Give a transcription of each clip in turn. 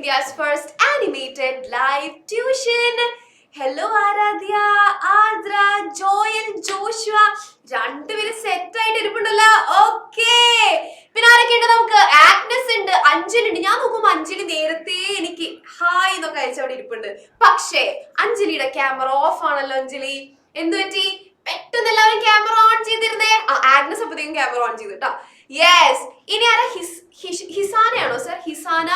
India's first animated live tuition. Hello Aaradhya, Adra, Joel, Joshua രണ്ടുപേരും set ആയിട്ട് ഇരിപ്പുണ്ടല്ലോ. ഓക്കേ, പിന്നെ ആരൊക്കെ ഉണ്ട്? നമുക്ക് ആഗ്നസ് ഉണ്ട്, അഞ്ജലി ഉണ്ട്. ഞാൻ നോക്കുമ്പോ അഞ്ജലി നേരത്തെ എനിക്ക് ഹായ് എന്നൊക്കെ അയച്ചവിടെ ഇരിപ്പുണ്ട്. പക്ഷേ അഞ്ജലിയുടെ ക്യാമറ ഓഫ് ആണല്ലോ. അഞ്ജലി എന്തു പറ്റി? പെട്ടെന്ന് എല്ലാവരും ക്യാമറ ഓൺ ചെയ്തിരുന്നേ. ആഗ്നസ് അപ്പത്തേക്കും ക്യാമറ ഓൺ ചെയ്തു കേട്ടോ. യെസ്, ഇനി ആരാ? ഹിസാനയാണോ സർ? ഹിസാന,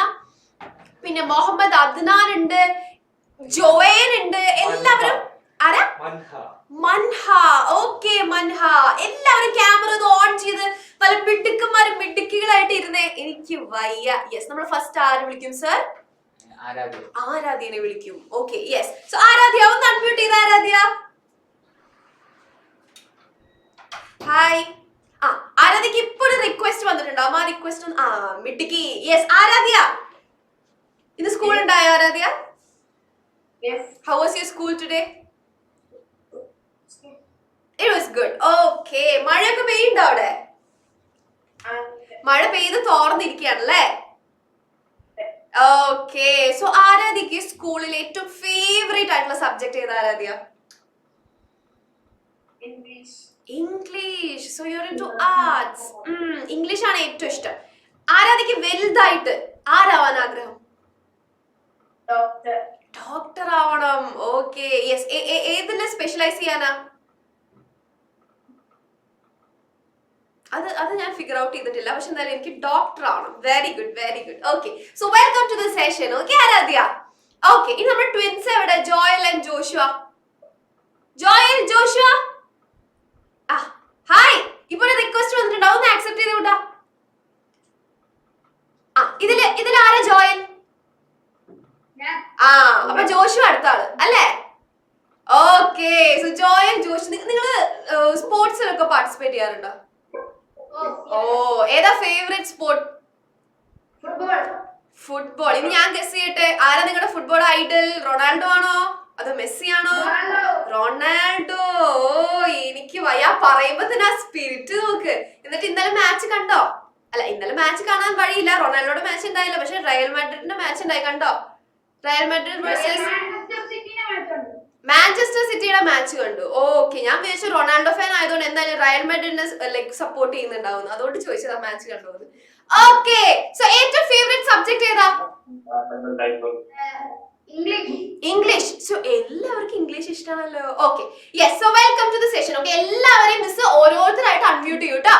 പിന്നെ മുഹമ്മദ് അദ്നാൻ ഉണ്ട്, ജോയൻ ഉണ്ട്. എല്ലാവരും ആരാ? മൻഹ. ഓക്കെ, മൻഹ. എല്ലാവരും ക്യാമറ ഓൺ ചെയ്ത് പല മിടുക്കന്മാരും മിടുക്കികളായിട്ട് ഇരുന്നേ. എനിക്ക് വയ്യ. യെസ്, നമ്മൾ ഫസ്റ്റ് ആര് വിളിക്കും സർ? ആരാധ്യനെ വിളിക്കും. Okay, yes. സോ ആരാധ്യ ഒന്ന് അൺമ്യൂട്ട് ചെയ്ത. ആരാധ്യ ഹായ്. ആരാധ്യക്ക് ഇപ്പോഴും റിക്വസ്റ്റ് വന്നിട്ടുണ്ടാവും. ആ റിക്വസ്റ്റ് മിടുക്കി. യെസ് ആരാധ്യ, ഇന്ന് സ്കൂൾ ഉണ്ടായോ Aaradhya? Yes. How was your school today? It was good. Okay. മഴയൊക്കെ പെയ്യുണ്ടോ അവിടെ? മഴ പെയ്ത് തോർന്നിരിക്കുകയാണല്ലേ? ഓക്കെ. സോ ആരാധ്യക്ക് സ്കൂളിൽ ഏറ്റവും ഫേവറേറ്റ് ആയിട്ടുള്ള സബ്ജക്ട് ഏതാ Aaradhya? English. So you are into arts. English ആണ് ഏറ്റവും ഇഷ്ടം. ആരാധ്യക്ക് വലുതായിട്ട് ആരാവാൻ ആഗ്രഹം? ഡോക്ടർ ആവണം. Okay, yes. ഏതില് സ്പെഷ്യലൈസ് ചെയ്യാനാ? അത് ഞാൻ ഫിഗർ ഔട്ട് ചെയ്തിട്ടില്ല. പക്ഷെ എന്തായാലും എനിക്ക് ഡോക്ടർ ആവണം. Very good, very good. Okay, so welcome to the session. Okay Aaradhya. Okay, ഇനി നമ്മുടെ ട്വിൻസ് എവിടെ? ജോയൽ ആൻഡ് ജോഷുവ. ജോയൽ, ജോഷുവ. ഹായ്. ഇപ്പോൾ റിക്വസ്റ്റ് വന്നിട്ടുണ്ടാവും, ഒന്ന് ആക്സെപ്റ്റ് ചെയ്ത് കൂട്ടാ. ഇതിൽ ആരാ? ജോയൽ. അപ്പൊ ജോഷു അടുത്ത ആള് അല്ലേ? Okay, so Joel, Joshu. നിങ്ങള് സ്പോർട്സിലൊക്കെ പാർട്ടിസിപ്പേറ്റ് ചെയ്യാറുണ്ടോ? ഓ, ഏതാ ഫേവറേറ്റ് സ്പോർട്ട്? ഫുട്ബോൾ. ഇനി ഞാൻ ഗസ് ചെയ്യട്ടെ, ആരാ നിങ്ങളുടെ ഫുട്ബോൾ ഐഡൽ? റൊണാൾഡോ ആണോ അതോ മെസ്സി ആണോ? റൊണാൾഡോ. ഓ, എനിക്ക് വയ്യ പറയുമ്പോ തന്നെ ആ സ്പിരിറ്റ് നോക്ക്. എന്നിട്ട് ഇന്നലെ മാച്ച് കണ്ടോ? അല്ല, ഇന്നലെ മാച്ച് കാണാൻ വഴിയില്ല. റൊണാൾഡോയുടെ മാച്ച് ഉണ്ടായില്ല, പക്ഷെ റയൽ മാഡ്രിഡിന്റെ മാച്ച് ഉണ്ടായി. കണ്ടോ? റയൽ മാഡ്രിഡ് വേഴ്സസ് മാഞ്ചസ്റ്റർ സിറ്റിയുടെ മാച്ച് കണ്ടു. ഓക്കെ, ഞാൻ വിചാരിച്ചു റൊണാൾഡോ ഫാൻ ആയതുകൊണ്ട് എന്തായാലും റയൽ മാഡ്രിഡിനെ ലൈക് സപ്പോർട്ട് ചെയ്യുന്നുണ്ടാവുന്നു, അതുകൊണ്ട് ചോദിച്ചതാ മാച്ച് കണ്ടത്. ഓക്കെ, സോ ഏറ്റവും ഫേവറേറ്റ് സബ്ജക്ട് ഏതാ? ഇംഗ്ലീഷ്. സോ എല്ലാവർക്കും ഇംഗ്ലീഷ് ഇഷ്ടമാണല്ലോ. Okay, yes. So welcome to the session. Okay, എല്ലാവരെയും മിസ് ഓരോരുത്തരായിട്ട് അൺമ്യൂട്ട് ചെയ്യൂട്ടോ.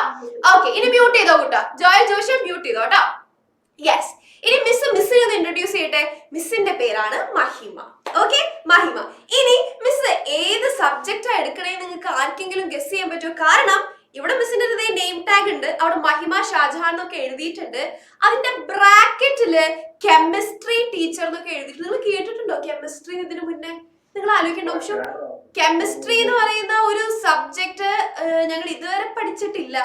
ഓക്കെ, ഇനി മ്യൂട്ട് ചെയ്തോ കൂട്ടോ. ജോയൽ, ജോഷി മ്യൂട്ട് ചെയ്തോ കേട്ടോ. യെസ്. ഇനി മിസ്സിനെ ഒന്ന് ഇൻട്രൊഡ്യൂസ് ചെയ്യട്ടെ. മിസ്സിന്റെ പേരാണ് മഹിമ. ഓക്കെ, മഹിമ. ഇനി മിസ് ഏത് സബ്ജക്റ്റാ എടുക്കണേ നിങ്ങൾക്ക് ആർക്കെങ്കിലും ഗസ് ചെയ്യാൻ പറ്റുമോ? കാരണം ഇവിടെ മിസ്സിന്റെ നെയിം ടാഗ് ഉണ്ട്, അവിടെ മഹിമ ഷാജഹാൻ എന്നൊക്കെ എഴുതിയിട്ടുണ്ട്. അതിന്റെ ബ്രാക്കറ്റില് കെമിസ്ട്രി ടീച്ചർ എന്നൊക്കെ എഴുതിയിട്ടുണ്ട്. നിങ്ങൾ കേട്ടിട്ടുണ്ടോ കെമിസ്ട്രി? ഇതിനു മുന്നേ നിങ്ങൾ ആലോചിക്കേണ്ട പക്ഷെ കെമിസ്ട്രി എന്ന് പറയുന്ന ഒരു സബ്ജക്ട് ഞങ്ങൾ ഇതുവരെ പഠിച്ചിട്ടില്ല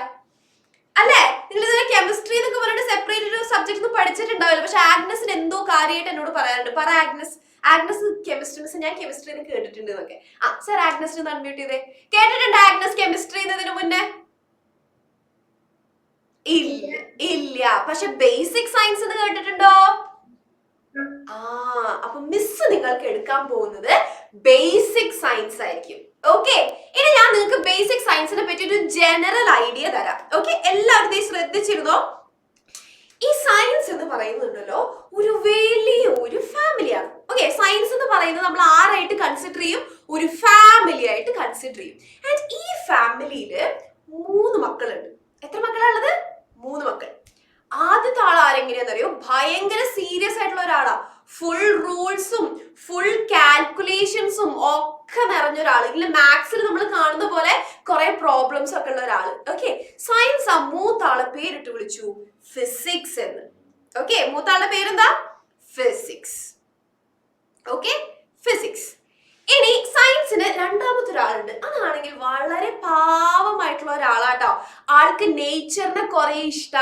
അല്ലേ? നിങ്ങൾ ഇതുവരെ കെമിസ്ട്രി എന്നൊക്കെ പറഞ്ഞിട്ട് സെപ്പറേറ്റ് ഒരു സബ്ജക്ട് ഒന്നും പഠിച്ചിട്ടുണ്ടാവില്ല. പക്ഷെ ആഗ്നസിന് എന്തോ കാര്യമായിട്ട് എന്നോട് പറയാറുണ്ട്. പറ ആഗ്നസ്. ആഗ്നസ് കെമിസ്ട്രി മിസ്, ഞാൻ കെമിസ്ട്രി എന്ന് കേട്ടിട്ടുണ്ട് എന്നൊക്കെ. സർ ആഗ്നസിന് അൺമ്യൂട്ട് ചെയ്തേ. കേട്ടിട്ടുണ്ട് ആഗ്നസ് കെമിസ്ട്രി എന്നതിന് മുന്നേ? ഇല്ല. പക്ഷെ ബേസിക് സയൻസ് എന്ന് കേട്ടിട്ടുണ്ടോ? അപ്പൊ മിസ് നിങ്ങൾക്ക് എടുക്കാൻ പോകുന്നത് ബേസിക് സയൻസ് ആയിരിക്കും. ഓക്കെ, ഇനി ഞാൻ നിങ്ങൾക്ക് ബേസിക് സയൻസിനെ പറ്റി ഒരു ജനറൽ ഐഡിയ തരാം. ഓക്കെ, എല്ലാവരും ശ്രദ്ധിച്ചിരുന്നോ? ഈ സയൻസ് എന്ന് പറയുന്നുണ്ടല്ലോ ഒരു വലിയ ഫാമിലിയാണ്. ഓക്കെ, സയൻസ് എന്ന് പറയുന്നത് നമ്മൾ ആരായിട്ട് കൺസിഡർ ചെയ്യും? ഒരു ഫാമിലി ആയിട്ട് കൺസിഡർ ചെയ്യും. ആൻഡ് ഈ ഫാമിലിയില് 3 മക്കളുണ്ട്. എത്ര മക്കളാണുള്ളത്? 3 മക്കൾ. ആദ്യത്തെ ആൾ ആരെങ്ങനെയാണെന്നറിയോ? ഭയങ്കര സീരിയസ് ആയിട്ടുള്ള ഒരാളാ. ഫുൾ റൂൾസും ഫുൾ കാൽക്കുലേഷൻസും ഒക്കെ നിറഞ്ഞ ഒരാൾ. ഇല്ല, മാത്സിൽ നമ്മൾ കാണുന്ന പോലെ കുറെ പ്രോബ്ലംസ് ഒക്കെ ഉള്ള ഒരാള്. ഓക്കെ, സയൻസ് ആ മൂത്താളെ പേരിട്ട് വിളിച്ചു ഫിസിക്സ് എന്ന്. ഓക്കെ, മൂത്താളുടെ പേരെന്താ? ഫിസിക്സ്. Okay, physics. ഇനി സയൻസിന് രണ്ടാമത്തെ ഒരാളുണ്ട്. അതാണെങ്കിൽ വളരെ പാവമായിട്ടുള്ള ഒരാളാട്ടോ. ആൾക്ക് നേച്ചറിനെ കുറെ ഇഷ്ട,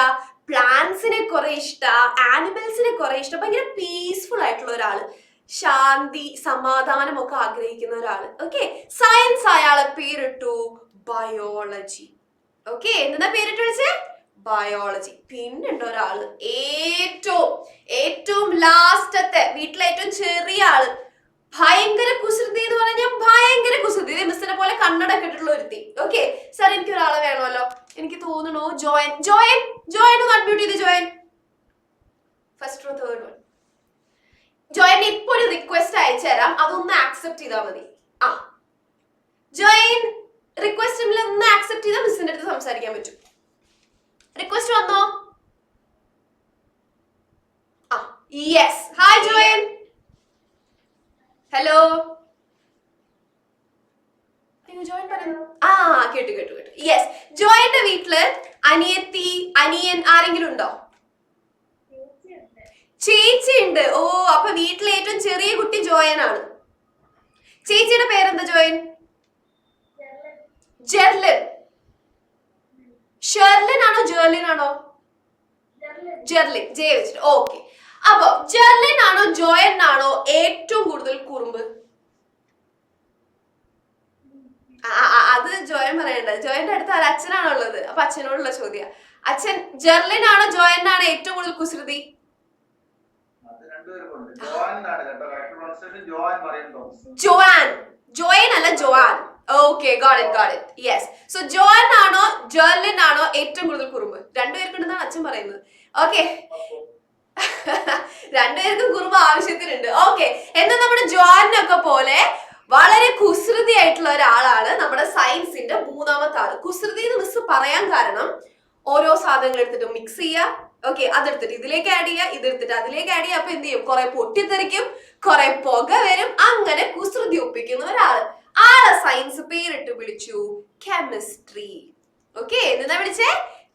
പ്ലാന്റ്സിനെ കുറെ ഇഷ്ട, ആനിമൽസിനെ കുറെ ഇഷ്ടം. ഭയങ്കര പീസ്ഫുൾ ആയിട്ടുള്ള ഒരാള്, ശാന്തി സമാധാനം ഒക്കെ ആഗ്രഹിക്കുന്ന ഒരാള്. ഓക്കെ, സയൻസ് അയാളെ പേരിട്ടു ബയോളജി. ഓക്കെ, എന്താ പേരിട്ട് വിളിച്ചേ? ബയോളജി. പിന്നുണ്ട് ഒരാള് ഏറ്റവും ലാസ്റ്റത്തെ വീട്ടിലെ ഏറ്റവും ചെറിയ ആള്, ഭയങ്കര കുസൃതി എന്ന് പറഞ്ഞാൽ ഭയങ്കര കുസൃതി, മിസ്സിനെ പോലെ കണ്ണട ഇട്ടിട്ടുള്ള ഒരുത്തി. ഓക്കെ സാർ, എനിക്ക് ഒരാളെ വേണമല്ലോ. എനിക്ക് തോന്നുന്നു ജോയൻ കൺമ്യൂട്ട് ചെയ്ത് Joan, first row third one. Join ഇപ്പൊ ഒരു റിക്വസ്റ്റ് അയച്ചു തരാം, അതൊന്ന് ആക്സെപ്റ്റ് ചെയ്താൽ മതി. ആ ജോയിൻ റിക്വസ്റ്റ് ഒന്ന് ആക്സെപ്റ്റ് ചെയ്താൽ മിസ്സിന്റെ അടുത്ത് സംസാരിക്കാൻ പറ്റും. റിക്വസ്റ്റ് വന്നോ? ആ yes. Hi join. Hello. Join പറയുന്നു. ആ കേട്ടു. യെസ്, ജോയിന്റെ വീട്ടില് അനിയത്തി അനിയൻ ആരെങ്കിലും ഉണ്ടോ? ചേച്ചി ഉണ്ട്. ഓ, അപ്പൊ വീട്ടിലെ ഏറ്റവും ചെറിയ കുട്ടി ജോയനാണ്. ചേച്ചിയുടെ പേരെന്താ ജോയൻ? ജെർലിൻ. ഷെർലിൻ ആണോ ജെർലിൻ ആണോ? ജെർലിൻ, ജെ വെച്ചിട്ട്. ഓക്കെ, അപ്പൊ ജെർലിൻ ആണോ ജോയൻ ആണോ ഏറ്റവും കൂടുതൽ കുറുമ്പ്? അത് ജോയൻ പറയണ്ട, ജോയന്റെ അടുത്ത് അച്ഛനാണോ ഉള്ളത്, അപ്പൊ അച്ഛനോടുള്ള ചോദ്യം. അച്ഛൻ, ജെർലിൻ ആണോ ജോയൻ ആണോ ഏറ്റവും കൂടുതൽ കുസൃതി? ജോയൻ അല്ല Joan. Okay, got it. Yes, so Joan ആണോ ജെർലിൻ ആണോ ഏറ്റവും കൂടുതൽ കുറുമ്പ്? രണ്ടുപേർക്കുണ്ടെന്നാണ് അച്ഛൻ പറയുന്നത്. ഓക്കെ, രണ്ടുപേർക്കും കുറുമ്പ് ആവശ്യത്തിനുണ്ട്. ഓക്കെ, എന്നാൽ നമ്മുടെ ജോയനൊക്കെ പോലെ വളരെ കുസൃതി ആയിട്ടുള്ള ഒരാളാണ് നമ്മുടെ സയൻസിന്റെ മൂന്നാമത്തെ ആള്. കുസൃതി എന്ന് മിസ് പറയാൻ കാരണം, ഓരോ സാധനങ്ങൾ എടുത്തിട്ട് മിക്സ് ചെയ്യുക. ഓക്കെ, അതെടുത്തിട്ട് ഇതിലേക്ക് ആഡ് ചെയ്യുക, ഇതെടുത്തിട്ട് അതിലേക്ക് ആഡ് ചെയ്യുക. അപ്പൊ എന്ത് ചെയ്യും? കുറെ പൊട്ടിത്തെറിക്കും, കുറെ പുക വരും. അങ്ങനെ കുസൃതി ഒപ്പിക്കുന്ന ഒരാള്. ആളെ സയൻസ് പേരിട്ട് വിളിച്ചു കെമിസ്ട്രി. ഓക്കെ, എന്താ വിളിച്ചേ?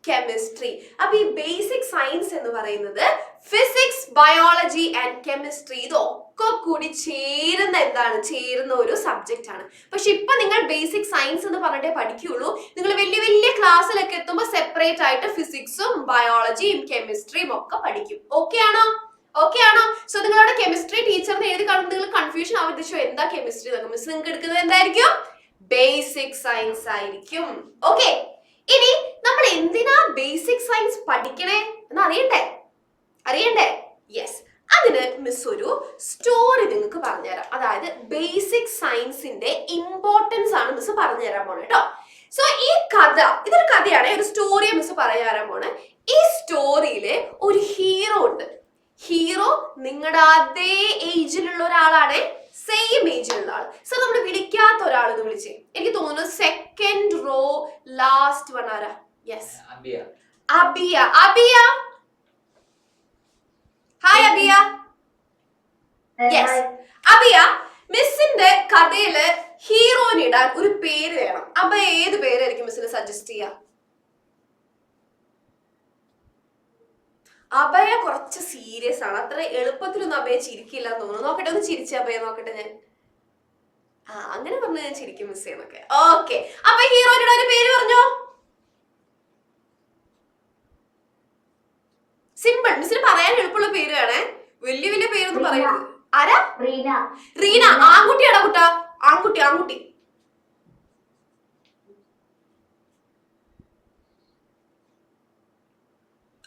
കെമിസ്ട്രി. അപ്പൊ ഈ ബേസിക് സയൻസ് എന്ന് പറയുന്നത് ഫിസിക്സ്, ബയോളജി ആൻഡ് കെമിസ്ട്രി ഇതൊക്കെ കൂടി ചേരുന്ന ഒരു സബ്ജക്റ്റ് ആണ്. പക്ഷെ ഇപ്പൊ നിങ്ങൾ ബേസിക് സയൻസ് എന്ന് പറഞ്ഞിട്ടേ പഠിക്കുള്ളൂ. നിങ്ങൾ വലിയ ക്ലാസ്സിലൊക്കെ എത്തുമ്പോൾ സെപ്പറേറ്റ് ആയിട്ട് ഫിസിക്സും ബയോളജിയും കെമിസ്ട്രിയും ഒക്കെ പഠിക്കും. ഓക്കെ ആണോ? സോ നിങ്ങളുടെ കെമിസ്ട്രി ടീച്ചറിന് എഴുതി കാണുമ്പോൾ നിങ്ങൾ കൺഫ്യൂഷൻ ആവുന്ന എന്താ കെമിസ്ട്രി എന്നൊക്കെ. മിസ് നിങ്ങൾക്ക് എടുക്കുന്നത് എന്തായിരിക്കും? ബേസിക് സയൻസ് ആയിരിക്കും. ഓക്കെ, ഇനി നമ്മൾ എന്തിനാ ബേസിക് സയൻസ് പഠിക്കണേ എന്ന് അറിയണ്ടേ? യെസ്, അതിന് മിസ് ഒരു സ്റ്റോറി നിങ്ങൾക്ക് പറഞ്ഞുതരാം. അതായത് ബേസിക് സയൻസിന്റെ ഇമ്പോർട്ടൻസ് ആണ് മിസ് പറഞ്ഞുതരാൻ പോണേ കേട്ടോ. സോ ഈ കഥ, ഇതൊരു കഥയാണ്, ഒരു സ്റ്റോറിയെ മിസ് പറഞ്ഞുതരാൻ പോണേ. ഈ സ്റ്റോറിയില് ഒരു ഹീറോ ഉണ്ട്. ഹീറോ നിങ്ങളുടെ അതേ ഏജിലുള്ള ഒരാളാണ്, സെയിം ഏജിലുള്ള ആള്. സോ നമ്മൾ വിളിക്കാത്ത ഒരാളെന്ന് വിളിച്ചേ. എനിക്ക് തോന്നുന്നു സെക്കൻഡ് റോ ലാസ്റ്റ് വൺ ആരാ? യെസ്, അബിയ. ഹായ് അബിയ. യെസ്, അബിയ, മിസ്സിന്റെ കഥയില് ഹീറോയിന് ഇടാൻ ഒരു പേര് വേണം. അപ്പൊ ഏത് പേരായിരിക്കും മിസ്സിന് സജസ്റ്റ് ചെയ്യാ? അഭയ കുറച്ച് സീരിയസ് ആണ്, അത്ര എളുപ്പത്തിലൊന്നും അഭയ ചിരിക്കില്ല എന്ന് തോന്നുന്നു. നോക്കട്ടെ, ഒന്ന് ചിരിച്ച അഭയ നോക്കട്ടെ. ഞാൻ അങ്ങനെ പറഞ്ഞു, ഞാൻ ചിരിക്കും മിസ് ചെയ്യുന്നൊക്കെ. ഓക്കെ, അപ്പൊ ഹീറോയിയുടെ ഒരു പേര് പറഞ്ഞോ. സിമ്പിൾ, മിസ്സിന് പറയാൻ എളുപ്പമുള്ള പേര് വേണേ, വലിയ പേരൊന്നും പറയരുത്. ആരാ? റീന. ആൺകുട്ടിയാടാ കുട്ടാ, ആൺകുട്ടി.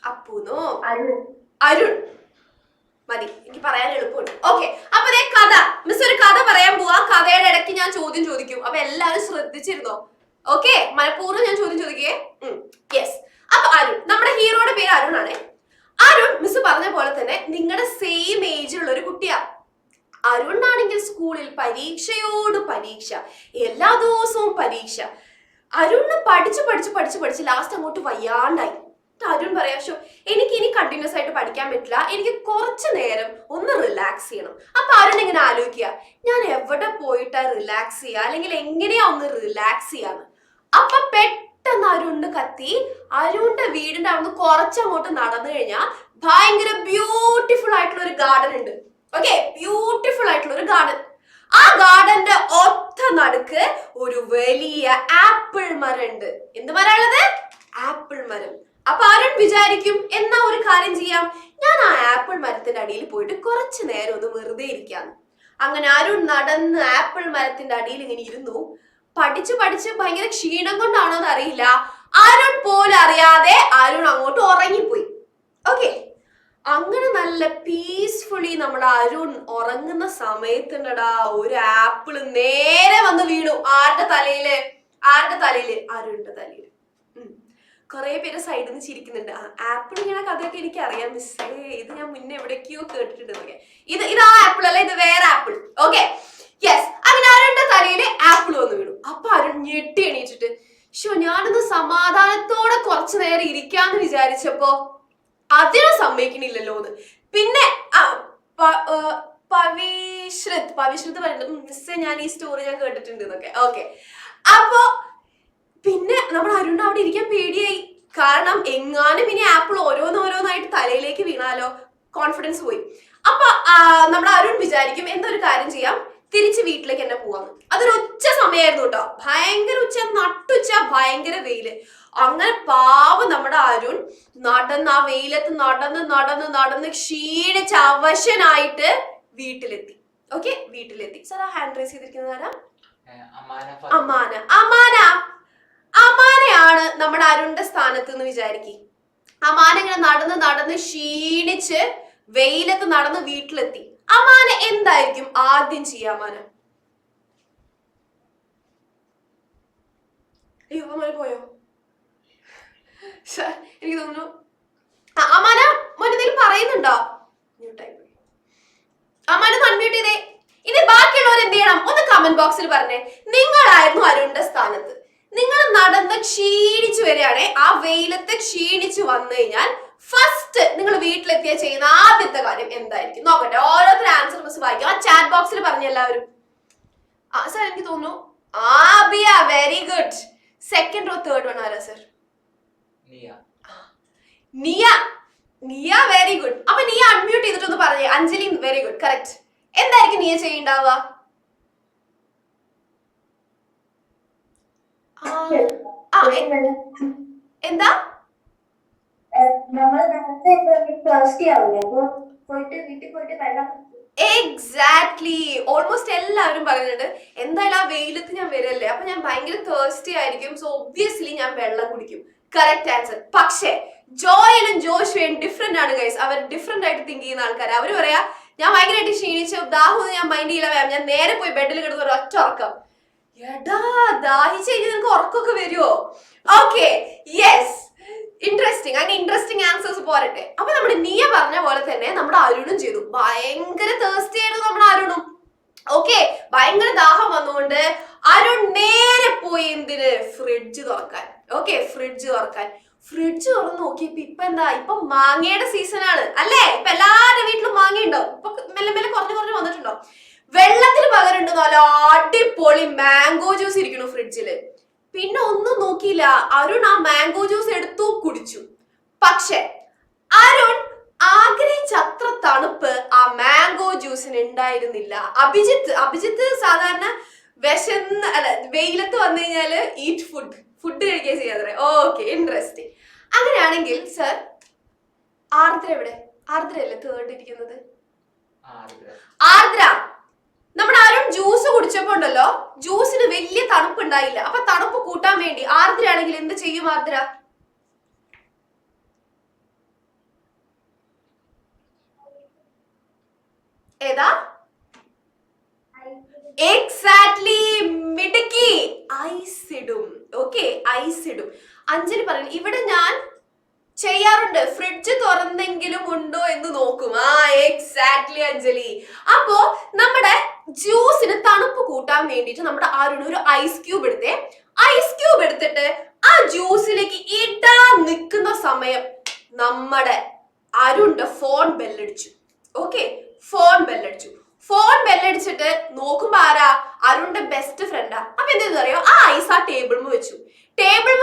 അപ്പൂന്നോ? അരുൺ മതി, എനിക്ക് പറയാൻ എളുപ്പമുണ്ട്. ഓക്കെ, അപ്പൊ കഥ, മിസ് ഒരു കഥ പറയാൻ പോവാ. കഥയുടെ ഇടയ്ക്ക് ഞാൻ ചോദ്യം ചോദിക്കും. അപ്പൊ എല്ലാവരും ശ്രദ്ധിച്ചിരുന്നോ? ഓക്കെ, മനഃപൂർവ്വം ഞാൻ ചോദ്യം ചോദിക്കേ. യെസ്, അപ്പൊ അരുൺ, നമ്മുടെ ഹീറോയുടെ പേര് അരുൺ ആണ്. അരുൺ മിസ് പറഞ്ഞ പോലെ തന്നെ നിങ്ങളുടെ സെയിം ഏജിലുള്ള ഒരു കുട്ടിയാ. അരുണാണെങ്കിൽ സ്കൂളിൽ പരീക്ഷയോട് പരീക്ഷ, എല്ലാ ദിവസവും പരീക്ഷ. അരുണ് പഠിച്ച് ലാസ്റ്റ് അങ്ങോട്ട് വയ്യാണ്ടായി. അരുൺ പറയാ, ഷോ എനിക്ക് ഇനി കണ്ടിന്യൂസ് ആയിട്ട് പഠിക്കാൻ പറ്റില്ല, എനിക്ക് കുറച്ചു നേരം ഒന്ന് റിലാക്സ് ചെയ്യണം. അപ്പൊ അരുൺ ഇങ്ങനെ ആലോചിക്കുക, ഞാൻ എവിടെ പോയിട്ടാ റിലാക്സ് ചെയ്യുക, അല്ലെങ്കിൽ എങ്ങനെയാ ഒന്ന് റിലാക്സ് ചെയ്യാന്ന്. അപ്പൊ പെട്ടെന്ന് അരുണ് കത്തി, അരുണിന്റെ വീടിന്റെ അവിടുന്ന് കുറച്ചങ്ങോട്ട് നടന്നു കഴിഞ്ഞാൽ ഭയങ്കര ബ്യൂട്ടിഫുൾ ആയിട്ടുള്ള ഒരു ഗാർഡൻ ഉണ്ട്. ഓക്കെ, ബ്യൂട്ടിഫുൾ ആയിട്ടുള്ള ഒരു ഗാർഡൻ. ആ ഗാർഡന്റെ ഒത്ത നടുക്ക് ഒരു വലിയ ആപ്പിൾ മരം ഉണ്ട്. എന്ത് മരമുള്ളത്? ആപ്പിൾ മരം. അപ്പൊ അരുൺ വിചാരിക്കും, എന്നാ ഒരു കാര്യം ചെയ്യാം, ഞാൻ ആ ആപ്പിൾ മരത്തിന്റെ അടിയിൽ പോയിട്ട് കുറച്ചു നേരം ഒന്ന് വെറുതെ ഇരിക്കാന്ന്. അങ്ങനെ അരുൺ നടന്ന് ആപ്പിൾ മരത്തിന്റെ അടിയിൽ ഇങ്ങനെ ഇരുന്നു. പഠിച്ച് ഭയങ്കര ക്ഷീണം കൊണ്ടാണോ എന്ന് അറിയില്ല, അരുൺ പോലും അറിയാതെ അരുൺ അങ്ങോട്ട് ഉറങ്ങിപ്പോയി. ഓക്കെ, അങ്ങനെ നല്ല പീസ്ഫുള്ളി നമ്മുടെ അരുൺ ഉറങ്ങുന്ന സമയത്തുണ്ടടാ ഒരു ആപ്പിള് നേരെ വന്ന് വീണു. ആരുടെ തലയില്? അരുണിന്റെ തലയില്. കുറെ പേര് സൈഡിൽ നിന്ന് ചിരിക്കുന്നുണ്ട്. ആപ്പിൾ ഇങ്ങനെ കഥയൊക്കെ എനിക്ക് അറിയാം മിസ്സേ, ഇത് ഞാൻ മുന്നേ എവിടേക്കോ കേട്ടിട്ടുണ്ട്. ഇത് ആ ആപ്പിൾ അല്ല, ഇത് വേറെ ആപ്പിൾ. Okay, yes. അങ്ങനെ അരുണിന്റെ തലയില് ആപ്പിൾ വന്ന് വീണു. അപ്പൊ അരുൺ ഞെട്ടി എണീറ്റിട്ട് ഞാനൊന്ന് സമാധാനത്തോടെ കുറച്ചു നേരം ഇരിക്കാന്ന് വിചാരിച്ചപ്പോ അതിനെ സമ്മതിക്കണില്ലല്ലോ എന്ന്. പിന്നെ പവിശ്രുത് പറയുന്നത് മിസ്സേ ഞാൻ ഈ സ്റ്റോറി ഞാൻ കേട്ടിട്ടുണ്ട് എന്നൊക്കെ. ഓക്കെ, അപ്പൊ പിന്നെ നമ്മൾ അരുൺ അവിടെ ഇരിക്കാൻ പേടിയായി. കാരണം എങ്ങാനും ഇനി ആപ്പിൾ ഓരോന്നോരോന്നായിട്ട് തലയിലേക്ക് വീണാലോ, കോൺഫിഡൻസ് പോയി. അപ്പൊ നമ്മുടെ അരുൺ വിചാരിക്കും എന്തൊരു കാര്യം ചെയ്യാം, തിരിച്ച് വീട്ടിലേക്ക് തന്നെ പോവാന്ന്. അതൊരു ഉച്ച സമയമായിരുന്നു കേട്ടോ, ഭയങ്കര ഉച്ച, നട്ടുച്ച, ഭയങ്കര വെയില്. അങ്ങനെ പാവം നമ്മുടെ അരുൺ നടന്ന് ആ വെയിലത്ത് നടന്ന് ക്ഷീണിച്ച് അവശനായിട്ട് വീട്ടിലെത്തി. ഓക്കെ, വീട്ടിലെത്തി. സാർ ആ ഹാൻഡ് റൈസ് ചെയ്തിരിക്കുന്നത് ആരാ? അമാനയാണ് നമ്മുടെ അരുണിന്റെ സ്ഥാനത്ത് എന്ന് വിചാരിക്കും. അമാന ഇങ്ങനെ നടന്ന് ക്ഷീണിച്ച് വെയിലത്ത് നടന്ന് വീട്ടിലെത്തി. അമാന എന്തായിരിക്കും ആദ്യം ചെയ്യാ? അമാന അമാന പോയോ? എനിക്ക് തോന്നുന്നു അമാന മോനെന്തെങ്കിലും പറയുന്നുണ്ടോ? അമാന അൺമ്യൂട്ട് ചെയ്തേ. ഇനി ബാക്കിയുള്ളവർ എന്ത് ചെയ്യണം ഒന്ന് കമന്റ് ബോക്സിൽ പറഞ്ഞേ. നിങ്ങളായിരുന്നു അരുണിന്റെ സ്ഥാനത്ത്, നിങ്ങൾ നടന്ന് ക്ഷീണിച്ചു വരികയാണെ, ആ വെയിലത്ത് ക്ഷീണിച്ചു വന്നു കഴിഞ്ഞാൽ ഫസ്റ്റ് നിങ്ങൾ വീട്ടിലെത്തിയ ചെയ്യുന്ന ആദ്യത്തെ കാര്യം എന്തായിരിക്കും? നോക്കട്ടെ, ഓരോരുത്തർ ആൻസർ മിസ് വായിക്കാം. ആ ചാറ്റ് ബോക്സിൽ പറഞ്ഞ എല്ലാവരും. സാർ എനിക്ക് തോന്നുന്നു Abiya, very good. Second or third one ആരാ സർ? Niya, very good. അപ്പൊ നിയ അൺമ്യൂട്ട് ചെയ്തിട്ടൊന്ന് പറഞ്ഞേ. Anjali, very good, correct. എന്തായിരിക്കും നിയ ചെയ്യണ്ടാവുക? എന്താ? എക്സാക്ട്ലി, ഓൾമോസ്റ്റ് എല്ലാവരും പറയുന്നുണ്ട് എന്തായാലും ആ വെയിലത്ത് ഞാൻ വരല്ലേ, അപ്പൊ ഞാൻ ഭയങ്കര തേഴ്സ്റ്റി ആയിരിക്കും, സോ ഒബ്വിയസ്ലി ഞാൻ വെള്ളം കുടിക്കും. Correct answer. പക്ഷേ ജോയലും ജോഷുവും ഡിഫറെന്റ് ആണ് ഗൈസ്. അവർ ഡിഫറെന്റ് ആയിട്ട് തിങ്ക് ചെയ്യുന്ന ആൾക്കാർ. അവര് പറയാ ഞാൻ ഭയങ്കരമായിട്ട് ക്ഷീണിച്ച ദാഹം ഞാൻ മൈൻഡ് ചെയ്യില്ല, ഞാൻ നേരെ പോയി ബെഡിൽ കിടന്ന് ഒരു ഒറ്റ ഉറക്കം. എടാ, ദാഹിച്ചു കഴിഞ്ഞാൽ നിനക്ക് ഉറക്കമൊക്കെ വരുമോ? Okay, yes, interesting. അങ്ങനെ ഇൻട്രസ്റ്റിംഗ് ആൻസേഴ്സ് പോരട്ടെ. അപ്പൊ നമ്മുടെ നിയ പറഞ്ഞ പോലെ തന്നെ നമ്മുടെ അരുണും ചെയ്തു. ഭയങ്കര തേഴ്സ്റ്റി ആയിരുന്നു നമ്മുടെ അരുണും. ഓക്കെ, ഭയങ്കര ദാഹം വന്നുകൊണ്ട് അരുൺ നേരെ പോയി എന്തിന്? ഫ്രിഡ്ജ് തുറക്കാൻ. ഓക്കെ, ഫ്രിഡ്ജ് തുറന്ന് നോക്കിയപ്പോ ഇപ്പൊ മാങ്ങയുടെ സീസൺ ആണ് അല്ലേ? ഇപ്പൊ എല്ലാവരുടെ വീട്ടിലും മാങ്ങ ഉണ്ടാവും. ഇപ്പൊ മെല്ലെ കുറഞ്ഞു വന്നിട്ടുണ്ടോ? വെള്ളത്തിന് പകരം ഉണ്ട് നല്ല അടിപൊളി മാംഗോ ജ്യൂസ് ഇരിക്കണു ഫ്രിഡ്ജില്. പിന്നെ ഒന്നും നോക്കിയില്ല, അരുൺ ആ മാംഗോ ജ്യൂസ് എടുത്തു കുടിച്ചു. പക്ഷെ അരുൺ ആഗ്രഹിച്ച അത്ര തണുപ്പ് ആ മാംഗോ ജ്യൂസിന് ഉണ്ടായിരുന്നില്ല. അഭിജിത്ത് സാധാരണ വെയിലത്ത് വന്നു കഴിഞ്ഞാല് ഈറ്റ് ഫുഡ് കഴിക്കുക ചെയ്യാതെ. Okay, interesting. അങ്ങനെയാണെങ്കിൽ സർ ആർദ്ര എവിടെ? ആർദ്രയല്ലേ തേർഡ് ഇരിക്കുന്നത്? ആർദ്ര, നമ്മുടെ അരുൺ ജ്യൂസ് കുടിച്ചപ്പോ ഉണ്ടല്ലോ, ജ്യൂസിന് വലിയ തണുപ്പ് ഉണ്ടായില്ല. അപ്പൊ തണുപ്പ് കൂട്ടാൻ വേണ്ടി ആർദ്ര ആണെങ്കിൽ എന്ത് ചെയ്യും? ആർദ്ര ഏതാ? എക്സാക്ട്ലി, മിടുക്കി, ഐസ് ഇടും. ഓക്കെ, ഐസ് ഇടും. അഞ്ജലി പറയുന്നു ഇവിടെ ഞാൻ ചെയ്യാറുണ്ട്, ഫ്രിഡ്ജ് തുറന്നെങ്കിലും ഉണ്ടോ എന്ന് നോക്കും. എക്സാക്ട്ലി അഞ്ജലി. അപ്പോ നമ്മുടെ ജ്യൂസിന് തണുപ്പ് കൂട്ടാൻ വേണ്ടിയിട്ട് നമ്മുടെ അരുൺ ഒരു ഐസ് ക്യൂബ് എടുത്തിട്ട് ആ ജ്യൂസിലേക്ക് ഇടാൻ നിൽക്കുന്ന സമയം നമ്മുടെ അരുണിന്റെ ഫോൺ ബെല്ലടിച്ചു. ഓക്കെ, ഫോൺ ബെല്ലടിച്ചിട്ട് നോക്കുമ്പോ ആരാ? അരുണിന്റെ ബെസ്റ്റ് ഫ്രണ്ടാ. അപ്പൊ എന്തെന്ന് അറിയോ? ആ ഐസ് ആ ടേബിളിൽ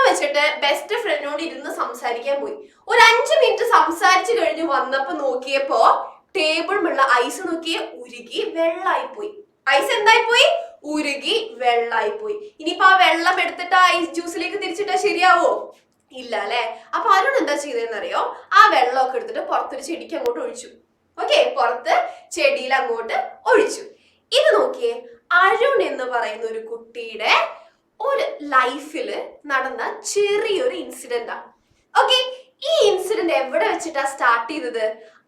വെച്ചിട്ട് ബെസ്റ്റ് ഫ്രണ്ടിനോട് ഇരുന്ന് സംസാരിക്കാൻ പോയി. ഒരു 5 മിനിറ്റ് സംസാരിച്ചു കഴിഞ്ഞ് വന്നപ്പോ നോക്കിയപ്പോ ടേബിളിലുള്ള ഐസ് നോക്കിയേ ഉരുകി വെള്ളായി പോയി. ഐസ് എന്തായി പോയി? ഉരുകി വെള്ളായി പോയി. ഇനിയിപ്പോ ആ വെള്ളം എടുത്തിട്ട് ഐസ് ജ്യൂസിലേക്ക് തിരിച്ചിട്ടാ ശരിയാവോ? ഇല്ല അല്ലെ? അപ്പൊ അരുൺ എന്താ ചെയ്തതെന്നറിയോ? ആ വെള്ളമൊക്കെ എടുത്തിട്ട് പുറത്തൊരു ചെടിക്ക് അങ്ങോട്ട് ഒഴിച്ചു. ഓക്കെ, പുറത്ത് ചെടിയിൽ അങ്ങോട്ട് ഒഴിച്ചു. ഇത് നോക്കിയേ, അരുൺ എന്ന് പറയുന്ന ഒരു കുട്ടിയുടെ ഒരു ലൈഫിൽ നടന്ന ചെറിയൊരു ഇൻസിഡന്റ് ആണ്. ഓക്കെ, ഈ ഇൻസിഡന്റ് എവിടെ വെച്ചിട്ടാ സ്റ്റാർട്ട് ചെയ്തത്?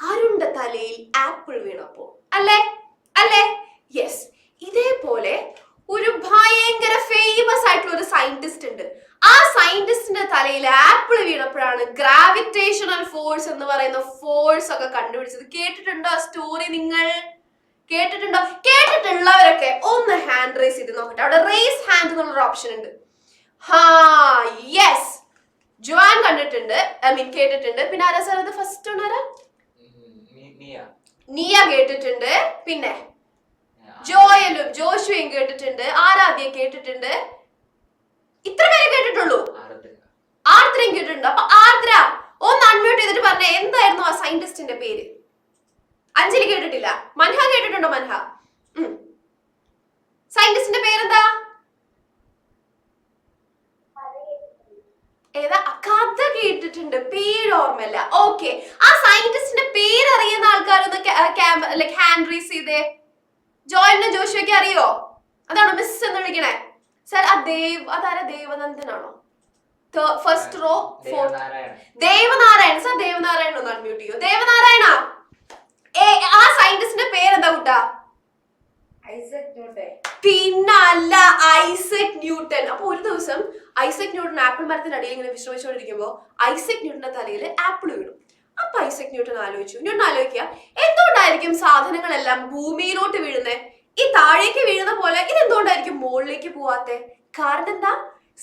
അരുണിന്റെ തലയിൽ ആപ്പിൾ വീണപ്പോ, അല്ലേ? അല്ലേ? യെസ്. ഇതേപോലെ ഒരു ഭയങ്കര ഫേമസ് ആയിട്ടുള്ള ഒരു സയന്റിസ്റ്റ് ഉണ്ട്. ആ സയന്റിസ്റ്റിന്റെ തലയിൽ ആപ്പിൾ വീണപ്പോഴാണ് ഗ്രാവിറ്റേഷണൽ ഫോഴ്സ് എന്ന് പറയുന്ന ഫോഴ്സ് ഒക്കെ കണ്ടുപിടിച്ചത്. കേട്ടിട്ടുണ്ടോ സ്റ്റോറി? നിങ്ങൾ കേട്ടിട്ടുണ്ടോ? കേട്ടിട്ടുള്ളവരൊക്കെ ഒന്ന് ഹാൻഡ് റേസ് ചെയ്ത് നോക്കട്ടെ. അവിടെ റേസ് ഹാൻഡ് എന്നുള്ളൊരു ഓപ്ഷൻ ഉണ്ട്. യെസ്, ജോൻ കണ്ടിട്ടുണ്ട്, ഐ മീൻ കേട്ടിട്ടുണ്ട്. പിന്നെ ആരാ സാർ അത് ഫസ്റ്റ് ഉണ്ടാരാ? നിയ കേട്ടിട്ടുണ്ട്. പിന്നെ ജോയലും ജോഷുവും കേട്ടിട്ടുണ്ട്. ആരാധ്യ കേട്ടിട്ടുണ്ട്. ഇത്ര പേരെ കേട്ടിട്ടുള്ളൂ. ആർദ്രയും കേട്ടിട്ടുണ്ട്. അപ്പൊ ആർദ്ര ഒന്ന് അൺമ്യൂട്ട് ചെയ്തിട്ട് പറഞ്ഞേ, എന്തായിരുന്നു ആ സയന്റിസ്റ്റിന്റെ പേര്? അഞ്ജലി കേട്ടിട്ടില്ല. മൻഹ കേട്ടിട്ടുണ്ടോ? മൻഹ, സയന്റിസ്റ്റിന്റെ പേരെന്താ? ഏതാ? കഥ കേട്ടിട്ടുണ്ട്, പേര് ഓർമ്മല്ല. ഓക്കെ, ആ സയന്റിസ്റ്റിന്റെ പേര് അറിയുന്ന ആൾക്കാരൊന്ന് ലൈക് ഹാൻഡ് റേസ് ചെയ്തേ. ജോയലിനെ ജോഷുവൊക്കെ അറിയോ? അതാണോ മിസ് എന്ന് വിളിക്കണേ? സാർ അതാരാ? ദേവനന്ദനാണോ? First row fourth Devanarayan. Sir Devanarayan ഒന്ന് അൺമ്യൂട്ട് ചെയ്യോ? ദേവനാരായണ, ആ സയന്റിസ്റ്റിന്റെ പേരെന്താ കൂട്ടാ? പിന്നല്ല, ഐസക് ന്യൂട്ടൺ. അപ്പൊ ഒരു ദിവസം ഐസക് ന്യൂട്ടൺ ആപ്പിൾ മരത്തിന്റെ അടിയിൽ ഇങ്ങനെ വിശ്രമിച്ചുകൊണ്ടിരിക്കുമ്പോ ഐസക് ന്യൂട്ടന്റെ തലയിൽ ആപ്പിൾ വീണു. അപ്പൊ ഐസക് ന്യൂട്ടൺ ആലോചിക്കുക, എന്തുകൊണ്ടായിരിക്കും സാധനങ്ങളെല്ലാം ഭൂമിയിലോട്ട് വീഴുന്നേ? ഈ താഴേക്ക് വീഴുന്ന പോലെ ഇതെന്തുകൊണ്ടായിരിക്കും മുകളിലേക്ക് പോവാത്തെ? കാരണം എന്താ?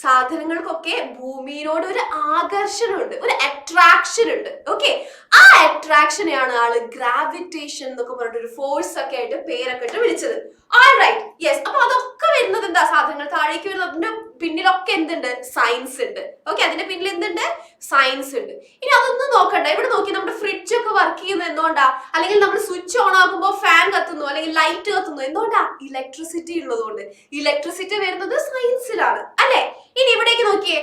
സാധനങ്ങൾക്കൊക്കെ ഭൂമിയിലോട് ഒരു ആകർഷണമുണ്ട്, ഒരു അട്രാക്ഷൻ ഉണ്ട്. ഓക്കെ, ആ അട്രാക്ഷനെയാണ് ആള് ഗ്രാവിറ്റേഷൻ എന്നൊക്കെ പറഞ്ഞിട്ട് ഒരു ഫോഴ്സ് ഒക്കെ ആയിട്ട് പേരൊക്കെ ഇട്ട് വിളിച്ചത്. Alright, yes. അപ്പൊ അതൊക്കെ വരുന്നത് എന്താ? സാധനങ്ങൾ താഴേക്ക് വരുന്നതിന്റെ പിന്നിലൊക്കെ എന്തുണ്ട്? സയൻസ് ഉണ്ട്. ഓക്കെ, അതിന്റെ പിന്നിൽ എന്തുണ്ട്? സയൻസ് ഉണ്ട്. ഇനി അതൊന്നും നോക്കണ്ട. ഇവിടെ നോക്കി, നമ്മുടെ ഫ്രിഡ്ജ് ഒക്കെ വർക്ക് ചെയ്യുന്നത് എന്തുകൊണ്ടാ? അല്ലെങ്കിൽ നമ്മൾ സ്വിച്ച് ഓൺ ആകുമ്പോൾ ഫാൻ കത്തുന്നു, അല്ലെങ്കിൽ ലൈറ്റ് കത്തുന്നു, എന്തുകൊണ്ടാ? ഇലക്ട്രിസിറ്റി ഉള്ളതുകൊണ്ട്. ഇലക്ട്രിസിറ്റി വരുന്നത് സയൻസിലാണ്, അല്ലെ? ഇനി ഇവിടേക്ക് നോക്കിയേ,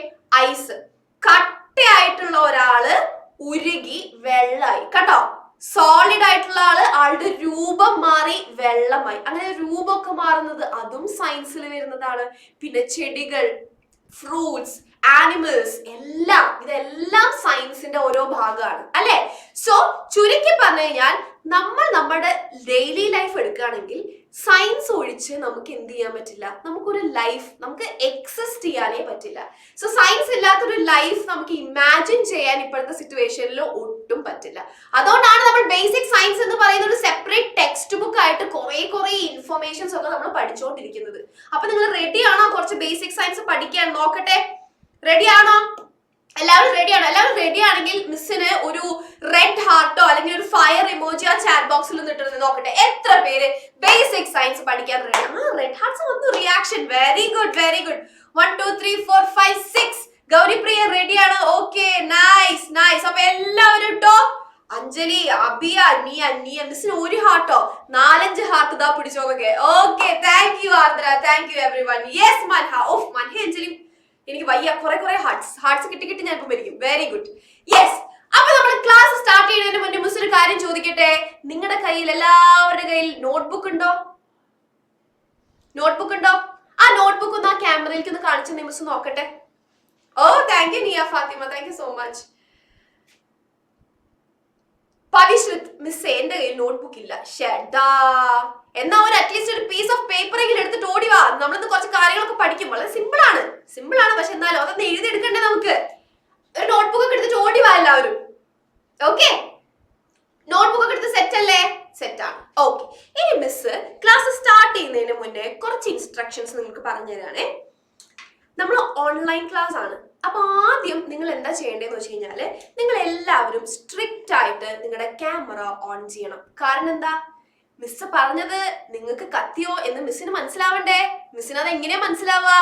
ഐസ് കട്ടയായിട്ടുള്ള ഒരാള് ഉരുകി വെള്ളമായി, കേട്ടോ. സോളിഡ് ആയിട്ടുള്ള ആളുടെ രൂപം മാറി വെള്ളമായി. അങ്ങനെ രൂപമൊക്കെ മാറുന്നത് അതും സയൻസിൽ വരുന്നതാണ്. പിന്നെ ചെടികൾ, ഫ്രൂട്ട്സ്, ആനിമൽസ്, ഇതെല്ലാം സയൻസിന്റെ ഓരോ ഭാഗമാണ്, അല്ലെ? സോ ചുരുക്കി പറഞ്ഞു കഴിഞ്ഞാൽ നമ്മൾ നമ്മുടെ ഡെയിലി ലൈഫ് എടുക്കുകയാണെങ്കിൽ സയൻസ് ഒഴിച്ച് നമുക്ക് എന്ത് ചെയ്യാൻ പറ്റില്ല? നമുക്കൊരു ലൈഫ് നമുക്ക് എക്സിസ്റ്റ് ചെയ്യാനേ പറ്റില്ല. സോ സയൻസ് ഇല്ലാത്തൊരു ലൈഫ് നമുക്ക് ഇമാജിൻ ചെയ്യാൻ ഇപ്പോഴത്തെ സിറ്റുവേഷനിൽ ഒട്ടും പറ്റില്ല. അതുകൊണ്ടാണ് നമ്മൾ ബേസിക് സയൻസ് എന്ന് പറയുന്ന ഒരു സെപ്പറേറ്റ് ടെക്സ്റ്റ് ബുക്ക് ആയിട്ട് കുറെ ഇൻഫർമേഷൻസ് ഒക്കെ നമ്മൾ പഠിച്ചുകൊണ്ടിരിക്കുന്നത്. അപ്പൊ നിങ്ങൾ റെഡി ആണോ കുറച്ച് ബേസിക് സയൻസ് പഠിക്കാൻ? നോക്കട്ടെ, റെഡി ആണോ? എല്ലാവരും റെഡിയാണോ? എല്ലാവരും റെഡി ആണെങ്കിൽ മിസ്സിന് ഒരു റെഡ് ഹാർട്ടോ അല്ലെങ്കിൽ ഒരു ഫയർ ഇമോജി ആ ചാറ്റ് ബോക്സിൽ നിന്നിട്ട് നോക്കട്ടെ എത്ര പേര് ബേസിക് സയൻസ് പഠിക്കാൻ റെഡി. റെഡ് ഹാർട്ട്സ് വന്നു, reaction. Very good, very good. 1 2 3 4 5 6. Gauripriya റെഡിയാണ്. Okay, nice nice. അപ്പൊ എല്ലാവരും ഇട്ടോ. അഞ്ജലി, അബിയ, നീയ മിസ്സിന് ഒരു ഹാർട്ടോ, 4-5 ഹാർട്ട് ഇതാ പിടിച്ചോക്കെ. Okay, thank you Ardra, thank you everyone. Yes Manha. Off Manha, Anjali എനിക്ക് വയ്യ, കുറെ ഹാർട്ട്സ് കിട്ടി ഞാൻ ഇപ്പൊ മരിക്കും. Very good. യെസ്. അപ്പൊ നമ്മൾ ക്ലാസ് സ്റ്റാർട്ട് ചെയ്യുന്നതിന് മുന്നേ മിസ് ഒരു കാര്യം ചോദിക്കട്ടെ. നിങ്ങളുടെ കയ്യിൽ, എല്ലാവരുടെ കയ്യിൽ നോട്ട്ബുക്ക് ഉണ്ടോ? നോട്ട്ബുക്ക് ഉണ്ടോ? ആ നോട്ട്ബുക്ക് ഒന്ന് ആ ക്യാമറയിലേക്ക് ഒന്ന് കാണിച്ചു മിസ് നോക്കട്ടെ. ഓ, thank you Niya Fathima, thank you so much. Pavishruth, miss എന്റെ കയ്യിൽ നോട്ട്ബുക്ക് ഇല്ല. ഷെഡാ, എന്നാ ഒരു അറ്റ്ലീസ്റ്റ് ഒരു പീസ് ഓഫ് പേപ്പറെങ്കിലും എടുത്തിട്ട് ഓടി വാ. നമ്മളിന്ന് കുറച്ച് കാര്യങ്ങളൊക്കെ പഠിക്കും. വളരെ സിമ്പിൾ ആണ്, പക്ഷെ എന്നാലും അതൊന്ന് എഴുതിയെടുക്കണ്ടേ നമുക്ക്? ഒരു നോട്ട്ബുക്ക് ഒക്കെ എടുത്തിട്ട് ഓടി വാ എല്ലാവരും. ഓക്കെ, നോട്ട്ബുക്ക് ഒക്കെ എടുത്ത് സെറ്റ് അല്ലേ? സെറ്റ് ആണ്. ഓക്കെ, ഇനി മിസ് ക്ലാസ് സ്റ്റാർട്ട് ചെയ്യുന്നതിന് മുന്നേ കുറച്ച് ഇൻസ്ട്രക്ഷൻസ് നിങ്ങൾക്ക് പറഞ്ഞു തരാണേ. നമ്മൾ ഓൺലൈൻ ക്ലാസ് ആണ്. അപ്പൊ ആദ്യം നിങ്ങൾ എന്താ ചെയ്യേണ്ടതെന്ന് വെച്ച് കഴിഞ്ഞാല്, നിങ്ങൾ എല്ലാവരും സ്ട്രിക്റ്റ് ആയിട്ട് നിങ്ങളുടെ ക്യാമറ ഓൺ ചെയ്യണം. കാരണം എന്താ? മിസ് പറഞ്ഞത് നിങ്ങൾക്ക് കത്തിയോ എന്ന് മിസ്സിന് മനസ്സിലാവണ്ടേ? മിസ്സിന് അത് എങ്ങനെയാ മനസ്സിലാവുക?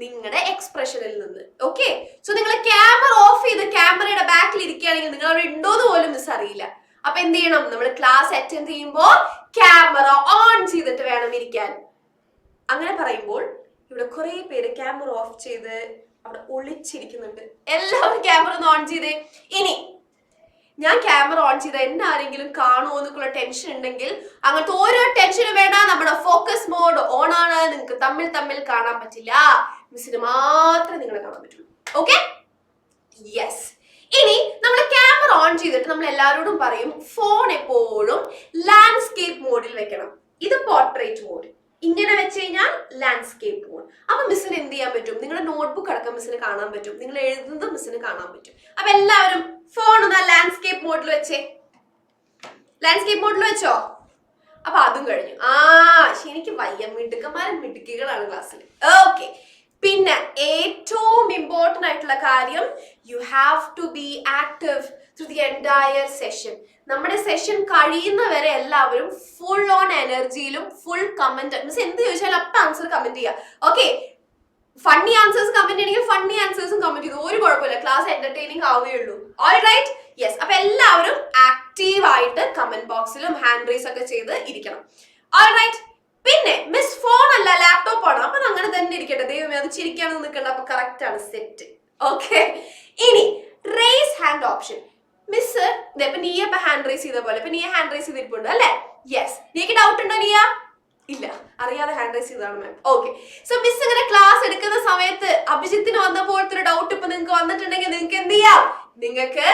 നിങ്ങളുടെ എക്സ്പ്രഷനിൽ നിന്ന്. ഓക്കെ, സോ നിങ്ങൾ ക്യാമറ ഓഫ് ചെയ്ത് ക്യാമറയുടെ ബാക്കിൽ ഇരിക്കുകയാണെങ്കിൽ നിങ്ങൾ അവിടെ ഉണ്ടോന്ന് പോലും മിസ് അറിയില്ല. അപ്പൊ എന്ത് ചെയ്യണം? നമ്മൾ ക്ലാസ് അറ്റൻഡ് ചെയ്യുമ്പോൾ ക്യാമറ ഓൺ ചെയ്തിട്ട് വേണം ഇരിക്കാൻ. അങ്ങനെ പറയുമ്പോൾ ഇവിടെ കുറെ പേര് ക്യാമറ ഓഫ് ചെയ്ത് അവിടെ ഒളിച്ചിരിക്കുന്നുണ്ട്. എല്ലാവരും ക്യാമറ ഒന്ന് ഓൺ ചെയ്തേ. ഇനി ഞാൻ ക്യാമറ ഓൺ ചെയ്ത എന്നെ ആരെങ്കിലും കാണുമോ എന്നൊക്കെയുള്ള ടെൻഷൻ ഉണ്ടെങ്കിൽ അങ്ങനത്തെ ഓരോ ടെൻഷനും വേണ്ട. നമ്മുടെ ഫോക്കസ് മോഡ് ഓൺ ആണ്. നിങ്ങൾക്ക് തമ്മിൽ കാണാൻ പറ്റില്ല. മിസ്സിന് മാത്രമേ നിങ്ങളെ കാണാൻ പറ്റുള്ളൂ. Okay, yes. ഇനി നമ്മൾ ക്യാമറ ഓൺ ചെയ്തിട്ട് നമ്മൾ എല്ലാവരോടും പറയും ഫോൺ എപ്പോഴും ലാൻഡ്സ്കേപ്പ് മോഡിൽ വെക്കണം. ഇത് പോർട്രേറ്റ് മോഡ്. ഇങ്ങനെ വെച്ച് കഴിഞ്ഞാൽ ലാൻഡ്സ്കേപ്പ് മോഡ്. അപ്പൊ മിസ്സിന് എന്ത് ചെയ്യാൻ പറ്റും? നിങ്ങളുടെ നോട്ട്ബുക്ക് അടക്കം മിസ്സിന് കാണാൻ പറ്റും, നിങ്ങൾ എഴുതുന്നത് മിസ്സിന് കാണാൻ പറ്റും. അപ്പൊ എല്ലാവരും ഫോൺ ഒന്ന് ലാൻഡ്സ്കേപ്പ് മോഡിൽ വെച്ചേ. ലാൻഡ്സ്കേപ്പ് മോഡിൽ വെച്ചോ? അപ്പൊ അതും കഴിഞ്ഞു. എനിക്ക് വയ്യ, മിടുക്കികളാണ് ക്ലാസ്സിൽ. ഓക്കെ, പിന്നെ ഏറ്റവും ഇമ്പോർട്ടന്റ് ആയിട്ടുള്ള കാര്യം, you have to be active through the entire session. നമ്മുടെ സെഷൻ കഴിയുന്നവരെ എല്ലാവരും ഫുൾ ഓൺ എനർജിയിലും ഫുൾ കമന്റ്. മീൻസ് എന്ത് ചോദിച്ചാലും അപ്പൊ ആൻസർ കമന്റ് ചെയ്യുക. ഓക്കെ, ഫണ്ണി ആൻസേഴ്സ് കമന്റ് ചെയ്യണമെങ്കിൽ ഫണ്ണി ആൻസേഴ്സും കമന്റ് ചെയ്തു, ഒരു കുഴപ്പമില്ല, ക്ലാസ് എന്റർടൈനിങ് ആവുകയുള്ളൂ. All right, yes. അപ്പൊ എല്ലാവരും ആക്റ്റീവ് ആയിട്ട് കമന്റ് ബോക്സിലും ഹാൻഡ് റൈസ് ഒക്കെ ചെയ്ത് ഇരിക്കണം. All right. പിന്നെ മിസ് ഫോൺ അല്ല ലാപ്ടോപ്പ് ആണ്, അപ്പൊ അങ്ങനെ തന്നെ ഇരിക്കട്ടെ. ദൈവമേ, അത് ചിരിക്കാനൊന്നും നിൽക്കണ്ട. അപ്പൊ കറക്റ്റ് ആണ്, സെറ്റ്. ഓക്കെ, ഇനി റേസ് ഹാൻഡ് ഓപ്ഷൻ. മിസ് ഇപ്പൊ നീ ഇപ്പൊ ഹാൻഡ് റൈസ് ചെയ്ത പോലെ ഇപ്പൊ നീ ഹാൻഡ് റൈസ് ചെയ്തിട്ടുണ്ട് അല്ലേ? യെസ്. നീക്ക് ഡൗട്ട് ഉണ്ടോ നീയ? ഇല്ല, അറിയാതെ ഹാൻഡ് റൈസ് ചെയ്താണ് മാം. ഓക്കെ, സോ മിസ് ഇങ്ങനെ ക്ലാസ് എടുക്കുന്ന സമയത്ത് അഭിജിത്തിന് വന്ന പോലത്തെ ഒരു ഡൗട്ട് ഇപ്പൊ നിങ്ങൾക്ക് വന്നിട്ടുണ്ടെങ്കിൽ നിങ്ങൾക്ക് എന്ത് ചെയ്യാം? നിങ്ങൾക്ക്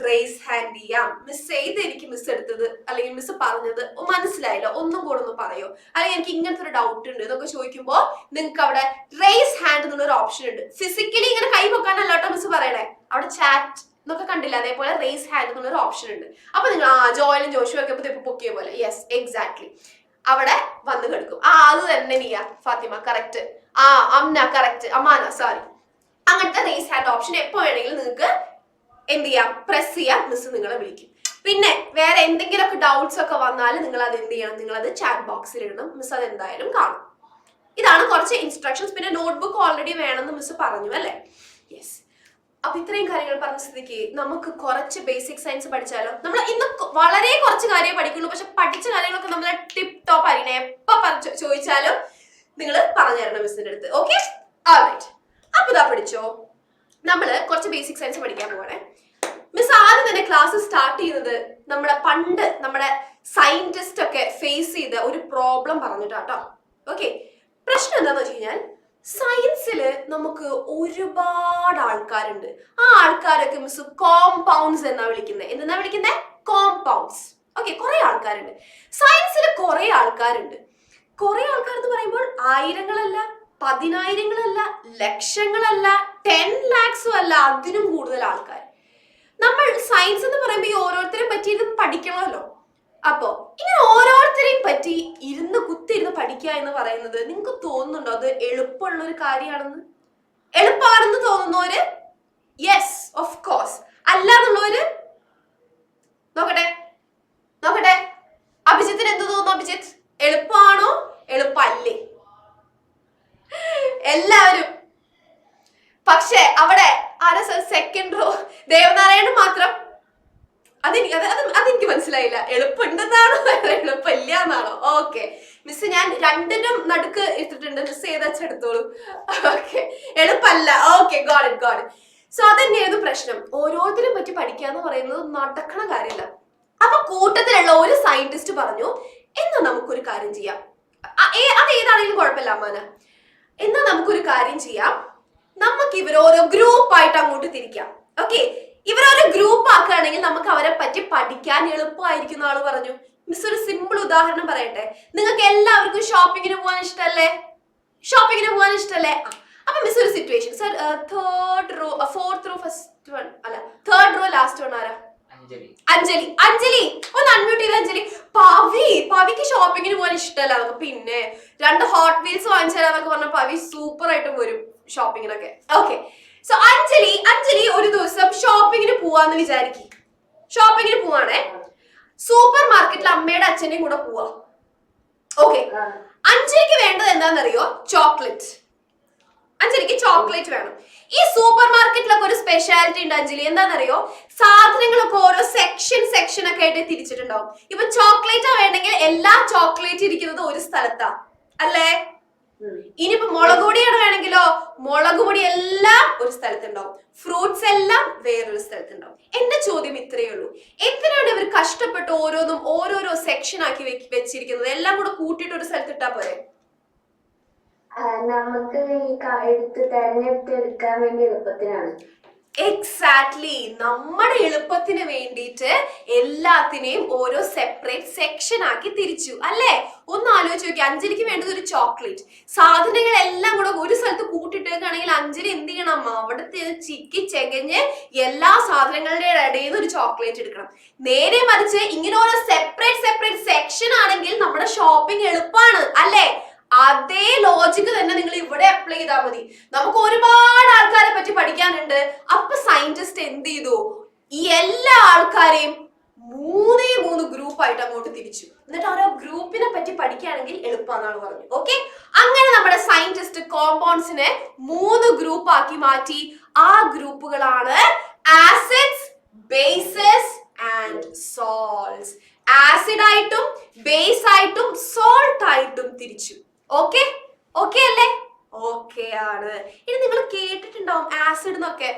റേസ് ഹാൻഡ് ചെയ്യാം. മിസ് ചെയ്തെനിക്ക് മിസ് എടുത്തത് അല്ലെങ്കിൽ മിസ് പറഞ്ഞത് മനസ്സിലായില്ല, ഒന്നും കൂടെ ഒന്ന് പറയോ, അല്ലെങ്കിൽ എനിക്ക് ഇങ്ങനത്തെ ഒരു ഡൗട്ട് ഉണ്ട് എന്നൊക്കെ ചോദിക്കുമ്പോൾ നിങ്ങൾക്ക് അവിടെ റേസ് ഹാൻഡ് എന്നുള്ളൊരു ഓപ്ഷൻ ഉണ്ട്. ഫിസിക്കലി ഇങ്ങനെ കൈ വെക്കാനല്ല കേട്ടോ മിസ് പറയണേ, അവിടെ ചാറ്റ് എന്നൊക്കെ കണ്ടില്ല, അതേപോലെ റേസ് ഹാൻഡ് എന്നുള്ളൊരു ഓപ്ഷൻ ഉണ്ട്. അപ്പൊ നിങ്ങൾ ജോയിലും ജോഷും ഒക്കെ ഇപ്പൊ പൊക്കിയ പോലെ, യെസ് എക്സാക്ട്ലി, അവിടെ വന്ന് കിടക്കും. അത് തന്നെ Niya Fathima, correct. Amna correct, Amana sorry. അങ്ങനത്തെ റേസ് ഹാൻഡ് ഓപ്ഷൻ എപ്പോ വേണമെങ്കിലും നിങ്ങൾക്ക് എന്ത് ചെയ്യാം? പ്രസ് ചെയ്യാം. മിസ് നിങ്ങളെ വിളിക്കും. പിന്നെ വേറെ എന്തെങ്കിലുമൊക്കെ ഡൗട്ട്സ് ഒക്കെ വന്നാൽ നിങ്ങൾ അത് എന്ത് ചെയ്യണം? നിങ്ങൾ അത് ചാറ്റ് ബോക്സിൽ ഇടണം. മിസ് അത് എന്തായാലും കാണും. ഇതാണ് കുറച്ച് ഇൻസ്ട്രക്ഷൻസ്. പിന്നെ നോട്ട്ബുക്ക് ഓൾറെഡി വേണമെന്ന് മിസ് പറഞ്ഞു അല്ലേ? യെസ്. അപ്പൊ ഇത്രയും കാര്യങ്ങൾ പറഞ്ഞ സ്ഥിതിക്ക് നമുക്ക് കുറച്ച് ബേസിക് സയൻസ് പഠിച്ചാലോ? നമ്മൾ ഇന്ന് വളരെ കുറച്ച് കാര്യമേ പഠിക്കുള്ളൂ, പക്ഷെ പഠിച്ച കാര്യങ്ങളൊക്കെ നമ്മൾ ടിപ്പ് ടോപ്പ് ആയിരിക്കണം. എപ്പോ ചോദിച്ചാലും നിങ്ങൾ പറഞ്ഞു തരണം മിസ്സിന്റെ അടുത്ത്. Okay, alright. അപ്പൊ ഇതാ പഠിച്ചോ, നമ്മള് കുറച്ച് ബേസിക് സയൻസ് പഠിക്കാൻ പോകണേ. മിസ് ആദ്യം തന്നെ ക്ലാസ് സ്റ്റാർട്ട് ചെയ്യുന്നത് പണ്ട് നമ്മുടെ സയന്റിസ്റ്റ് ഒക്കെ ഫേസ് ചെയ്ത ഒരു പ്രോബ്ലം പറഞ്ഞിട്ടാട്ടോ. ഓക്കെ, പ്രശ്നം എന്താന്ന് വെച്ച് കഴിഞ്ഞാൽ സയൻസില് നമുക്ക് ഒരുപാട് ആൾക്കാരുണ്ട്. ആ ആൾക്കാരൊക്കെ മിസ് കോമ്പൗണ്ട്സ് എന്നാ വിളിക്കുന്നത്. എന്തെന്നാ വിളിക്കുന്നത്? കോമ്പൗണ്ട്സ്. ഓക്കെ, കുറെ ആൾക്കാരുണ്ട് സയൻസിൽ. കുറെ ആൾക്കാരുണ്ട്. കുറെ ആൾക്കാർ എന്ന് പറയുമ്പോൾ ആയിരങ്ങളല്ല, പതിനായിരങ്ങളല്ല, ലക്ഷങ്ങളല്ല, 10 lakhs അല്ല, അതിനും കൂടുതൽ ആൾക്കാർ. നമ്മൾ സയൻസ് എന്ന് പറയുമ്പോൾ ഈ ഓരോരുത്തരെയും പറ്റി ഇത് പഠിക്കണമല്ലോ. അപ്പോ ഇങ്ങനെ ഓരോരുത്തരെയും പറ്റി കുത്തിയിരുന്ന് പഠിക്കുക എന്ന് പറയുന്നത് നിങ്ങൾക്ക് തോന്നുന്നുണ്ടോ അത് എളുപ്പമുള്ള ഒരു കാര്യമാണെന്ന്? എളുപ്പമാണെന്ന് തോന്നുന്നവര് യെസ് ഓഫ് കോഴ്സ്. അല്ല എന്നുള്ളവര് നോക്കട്ടെ. അഭിജിത്തിന് എന്ത് തോന്നുന്നു? അഭിജിത്ത്, എളുപ്പമാണോ എളുപ്പല്ലേ? എല്ലാവരും. പക്ഷെ അവിടെ ആരാ സെക്കൻഡ് റോ? ദേവനാരായണൻ മാത്രം. അതെനിക്ക് മനസ്സിലായില്ല. എളുപ്പമുണ്ടെന്നാണോ എളുപ്പമില്ല എന്നാണോ? ഓക്കെ മിസ്, ഞാൻ രണ്ടിനും നടുക്ക് ഇട്ടിട്ടുണ്ട്. മിസ് ഏതാച്ചെടുത്തോളൂ. ഓക്കെ, എളുപ്പമല്ല. Okay, got it. സോ അതന്നെയായിരുന്നു പ്രശ്നം. ഓരോരുത്തരും പറ്റി പഠിക്കുക എന്ന് പറയുന്നത് നടക്കണ കാര്യമില്ല. അപ്പൊ കൂട്ടത്തിലുള്ള ഒരു സയന്റിസ്റ്റ് പറഞ്ഞു, എന്നാ നമുക്കൊരു കാര്യം ചെയ്യാം. അത് ഏതാണെങ്കിലും കുഴപ്പമില്ല അമ്മാന. എന്നാ നമുക്കൊരു കാര്യം ചെയ്യാം, നമുക്ക് ഇവരോരോ ഗ്രൂപ്പായിട്ട് അങ്ങോട്ട് തിരിക്കാം. ഓക്കെ, ഇവരൊരു ഗ്രൂപ്പ് ആക്കുകയാണെങ്കിൽ നമുക്ക് അവരെ പറ്റി പഠിക്കാൻ എളുപ്പമായിരിക്കും ആള് പറഞ്ഞു. മിസ് ഒരു സിമ്പിൾ ഉദാഹരണം പറയട്ടെ. നിങ്ങൾക്ക് എല്ലാവർക്കും ഷോപ്പിങ്ങിന് പോകാൻ ഇഷ്ടല്ലേ? അപ്പൊ മിസ് ഒരു situation, sir third row last one ആരാ? അഞ്ജലി ഒന്ന് അൺമ്യൂട്ട് ചെയ്ത്. അഞ്ജലി, പവിക്ക് ഷോപ്പിങ്ങിന് പോകാൻ ഇഷ്ടമല്ല. പിന്നെ 2 ഹോട്ട് വീൽസ് വാങ്ങിച്ചു തരാന്നൊക്കെ പറഞ്ഞ പവി സൂപ്പർ ആയിട്ട് വരും ഷോപ്പിങ്ങിനൊക്കെ. ഓക്കെ, സോ അഞ്ജലി ഒരു ദിവസം ഷോപ്പിങ്ങിന് പോവാന്ന് വിചാരിക്കും. ഷോപ്പിങ്ങിന് പോവാണേ, സൂപ്പർ മാർക്കറ്റിൽ അമ്മയുടെ അച്ഛനെയും കൂടെ പോവാ. ഓക്കെ, അഞ്ജലിക്ക് വേണ്ടത് എന്താണെന്നറിയോ? ചോക്ലേറ്റ്. അഞ്ജലിക്ക് ചോക്ലേറ്റ് വേണം. ഈ സൂപ്പർ മാർക്കറ്റിലൊക്കെ ഒരു സ്പെഷ്യാലിറ്റി ഉണ്ട് അഞ്ജലി, എന്താണെന്നറിയോ? സാധനങ്ങളൊക്കെ ഓരോ സെക്ഷൻ ഒക്കെ ആയിട്ട് തിരിച്ചിട്ടുണ്ടാവും. ഇപ്പൊ ചോക്ലേറ്റാ വേണ്ടെങ്കിൽ എല്ലാ ചോക്ലേറ്റ് ഇരിക്കുന്നത് ഒരു സ്ഥലത്താ അല്ലേ? ഇനിയിപ്പോ മുളക് പൊടിയാണ് വേണമെങ്കിലോ മുളക് പൊടി എല്ലാം ഒരു സ്ഥലത്തുണ്ടാവും, ഫ്രൂട്ട്സ് എല്ലാം വേറൊരു സ്ഥലത്തുണ്ടാവും. എന്റെ ചോദ്യം ഇത്രയേ ഉള്ളൂ, എന്തിനാണ് ഇവർ കഷ്ടപ്പെട്ട് ഓരോന്നും ഓരോരോ സെക്ഷൻ ആക്കി വെച്ചിരിക്കുന്നത്? എല്ലാം കൂടെ കൂട്ടിയിട്ട് ഒരു സ്ഥലത്ത് ഇട്ടാ പോരെ? നമുക്ക് ഈ എടുത്ത് തെരഞ്ഞെടുത്ത് എടുക്കാൻ വേണ്ടി എളുപ്പത്തിനാണ്. എക്സാക്ട്ലി, നമ്മുടെ എളുപ്പത്തിന് വേണ്ടിയിട്ട് എല്ലാത്തിനെയും ഓരോ സെപ്പറേറ്റ് സെക്ഷൻ ആക്കി തിരിച്ചു അല്ലേ. ഒന്ന് ആലോചിച്ച് നോക്കി, അഞ്ജലിക്ക് വേണ്ടത് ഒരു ചോക്ലേറ്റ്. സാധനങ്ങളെല്ലാം കൂടെ ഒരു സ്ഥലത്ത് കൂട്ടിട്ടേക്കാണെങ്കിൽ അഞ്ജലി എന്ത് ചെയ്യണം? അവിടുത്തെ ചിക്കി ചെകഞ്ഞ് എല്ലാ സാധനങ്ങളുടെ ഇടയിൽ നിന്ന് ഒരു ചോക്ലേറ്റ് എടുക്കണം. നേരെ മറിച്ച് ഇങ്ങനെ ഓരോ സെപ്പറേറ്റ് സെക്ഷൻ ആണെങ്കിൽ നമ്മുടെ ഷോപ്പിംഗ് എളുപ്പമാണ് അല്ലേ. അതേ ലോജിക്ക് തന്നെ നിങ്ങൾ ഇവിടെ അപ്ലൈ ചെയ്താൽ മതി. നമുക്ക് ഒരുപാട് ആൾക്കാരെ പറ്റി പഠിക്കാനുണ്ട്. അപ്പൊ സയന്റിസ്റ്റ് എന്ത് ചെയ്തു? ഈ എല്ലാ ആൾക്കാരെയും മൂന്ന് ഗ്രൂപ്പായിട്ട് അങ്ങോട്ട് തിരിച്ചു. എന്നിട്ട് ഓരോ ഗ്രൂപ്പിനെ പറ്റി പഠിക്കുകയാണെങ്കിൽ എളുപ്പമാണെന്നാണ് പറഞ്ഞു. ഓക്കെ, അങ്ങനെ നമ്മുടെ സയന്റിസ്റ്റ് കോമ്പൗണ്ട്സിനെ 3 ഗ്രൂപ്പ് ആക്കി മാറ്റി. ആ ഗ്രൂപ്പുകളാണ് acids, bases and salts. Acid ആയിട്ടും ബേസ് ആയിട്ടും സോൾട്ട് ആയിട്ടും തിരിച്ചു. ഓക്കെ ഓക്കെ അല്ലേ? ഓക്കെ ആണ്. ഇനി നിങ്ങൾ കേട്ടിട്ടുണ്ടാവും ആസിഡ് എന്നൊക്കെ,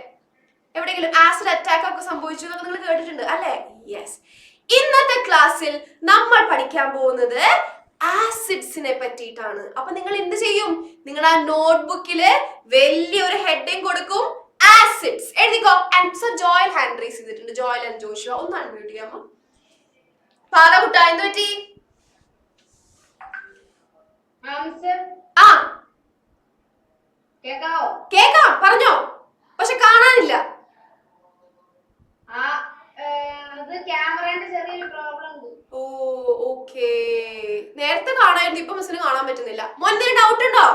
എവിടെയെങ്കിലും ആസിഡ് അറ്റാക്ക് ഒക്കെ സംഭവിച്ചു എന്നൊക്കെ നിങ്ങൾ കേട്ടിട്ടുണ്ട് അല്ലേ? യെസ്. ഇന്നത്തെ ക്ലാസ്സിൽ നമ്മൾ പഠിക്കാൻ പോകുന്നത് ആസിഡ്സിനെ പറ്റിയിട്ടാണ്. അപ്പൊ നിങ്ങൾ എന്ത് ചെയ്യും? നിങ്ങൾ ആ നോട്ട്ബുക്കില് വലിയൊരു ഹെഡിങ് കൊടുക്കും, ആസിഡ്സ് എഴുതിക്കോ. ആൻസർ ജോയൽ ഹാൻഡ് റൈസ് ചെയ്തിട്ടുണ്ട്. ജോയൽ ആൻഡ് ജോഷുവ ഒന്ന് അൺമ്യൂട്ട് ചെയ്യാമോ? പാലകുട്ട എന്ത് പറ്റി? ആ കേക്കാം, പറഞ്ഞോ. പക്ഷെ കാണാനില്ല. ഓ ഓക്കേ, നേരത്തെ കാണായിരുന്നു, ഇപ്പൊ മിസ്സിന് കാണാൻ പറ്റുന്നില്ല. മോനെ ഡൗട്ട് ഉണ്ടോ?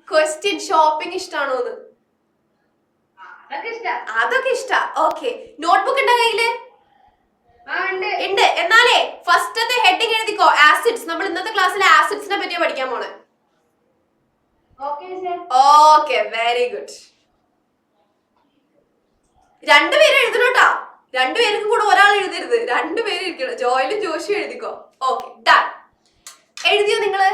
ക്വസ്റ്റ്യൻ ഷോപ്പിംഗ് ഇഷ്ടാണോന്ന്? അതൊക്കെ ഇഷ്ടാ. ഓക്കെ, നോട്ട്ബുക്ക് ഉണ്ടോ കയ്യില്? ഉണ്ട്. എന്നാലേ ഫസ്റ്റത്തെ ഹെഡിങ് എഴുതിക്കോ, ആസിഡ്സ്. നമ്മൾ ഇന്നത്തെ ക്ലാസ്സിൽ ആസിഡ്സിനെ പറ്റിയാ പഠിക്കാൻ പോണേ. Okay, very good. രണ്ടുപേരും എഴുതണോട്ടാ. രണ്ടുപേർക്കും കൂടെ ഒരാൾ എഴുതരുത്, രണ്ടുപേരും ഇരിക്കണം. ജോയിലും ജോഷിയും എഴുതിക്കോ. Okay, done. എഴുതിയോ നിങ്ങള്?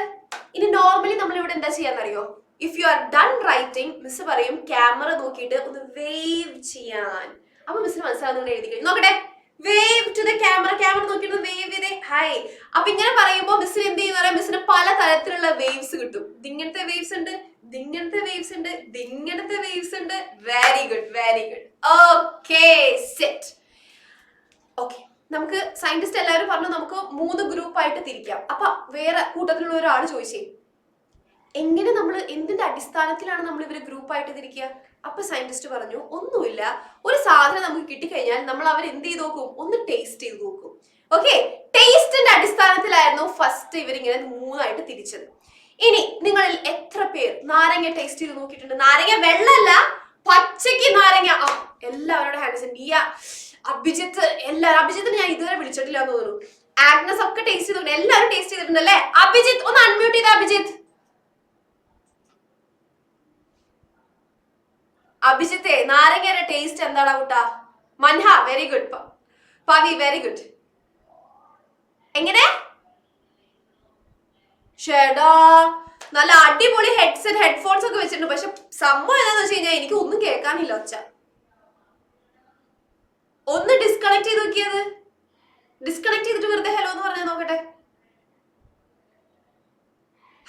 ഇനി നോർമലി നമ്മൾ ഇവിടെ എന്താ ചെയ്യാന്നറിയോ? If you are done writing, miss പറയും ക്യാമറ നോക്കിയിട്ട് ഒന്ന് വേവ് ചെയ്യാൻ. അപ്പൊ മിസ്സിന് മനസ്സിലാവുന്ന എഴുതി കഴിഞ്ഞു. നോക്കട്ടെ, wave to the camera. Camera നോക്കിയിട്ട് വേവ് ചെയ്തേ, ഹായ്. അപ്പൊ ഇങ്ങനെ പറയുമ്പോൾ മിസ്സിന് എന്ത് ചെയ്യുന്ന പറയാം? മിസ്സിന് പല തരത്തിലുള്ള വേവ്സ് കിട്ടും. ഇങ്ങനത്തെ വേവ്സ് ഉണ്ട്, ഇങ്ങനത്തെ വേവ്സ് ഉണ്ട്, ഇങ്ങനത്തെ വേവ്സ് ഉണ്ട്. Very good, very good. Okay, set. Okay, നമുക്ക് സയന്റിസ്റ്റ് എല്ലാവരും പറഞ്ഞു നമുക്ക് 3 ഗ്രൂപ്പായിട്ട് തിരിക്കാം. അപ്പൊ വേറെ കൂട്ടത്തിലുള്ള ഒരാൾ ചോദിച്ചേ, എങ്ങനെ നമ്മൾ എന്തിന്റെ അടിസ്ഥാനത്തിലാണ് നമ്മൾ ഇവരെ ഗ്രൂപ്പായിട്ട് തിരിക്കുക? അപ്പൊ സയന്റിസ്റ്റ് പറഞ്ഞു, ഒന്നുമില്ല, ഒരു സാധനം നമുക്ക് കിട്ടിക്കഴിഞ്ഞാൽ നമ്മൾ അവർ എന്ത് ചെയ്ത് നോക്കും? ഒന്ന് ടേസ്റ്റ് ചെയ്ത് നോക്കും. ഓക്കെ, ടേസ്റ്റിന്റെ അടിസ്ഥാനത്തിലായിരുന്നു ഫസ്റ്റ് ഇവരിങ്ങനെ 3ആയിട്ട് തിരിച്ചത്. ഇനി നിങ്ങളിൽ എത്ര പേർ നാരങ്ങ ടേസ്റ്റ് ചെയ്ത് നോക്കിയിട്ടുണ്ട്? നാരങ്ങ വെള്ളമല്ല, പച്ചയ്ക്ക് നാരങ്ങ. ആ, എല്ലാവരുടെ ഹാൻഡ്സ്. അഭിജിത്ത്, എല്ലാവരും. അഭിജിത്തിന് ഞാൻ ഇതുവരെ വിളിച്ചിട്ടില്ല എന്ന് തോന്നുന്നു. ആഗ്നസ് ഒക്കെ ടേസ്റ്റ് ചെയ്തിട്ടുണ്ട്. എല്ലാവരും ടേസ്റ്റ് ചെയ്തിട്ടുണ്ട് അല്ലേ? അഭിജിത്ത് ഒന്ന് അൺമ്യൂട്ട് ചെയ്ത. അഭിജിത്ത്, അഭിജിത്തെ നാരങ്ങയുടെ ടേസ്റ്റ് എന്താണ് കൂട്ടാ? Manha, very good. Pavi, very good. എങ്ങനെ? ഷേടാ, നല്ല അടിപൊളി ഹെഡ്സെറ്റ് ഹെഡ്ഫോൺസ് ഒക്കെ വെച്ചിട്ടുണ്ട്. പക്ഷെ സംഭവം എന്താന്ന് വെച്ച് കഴിഞ്ഞാൽ എനിക്ക് ഒന്നും കേൾക്കാനില്ല. ഒച്ച ഒന്ന് ഡിസ്കണക്ട് ചെയ്ത് നോക്കിയത്. ഡിസ്കണക്ട് ചെയ്തിട്ട് വെറുതെ ഹലോ എന്ന് പറഞ്ഞാൽ നോക്കട്ടെ.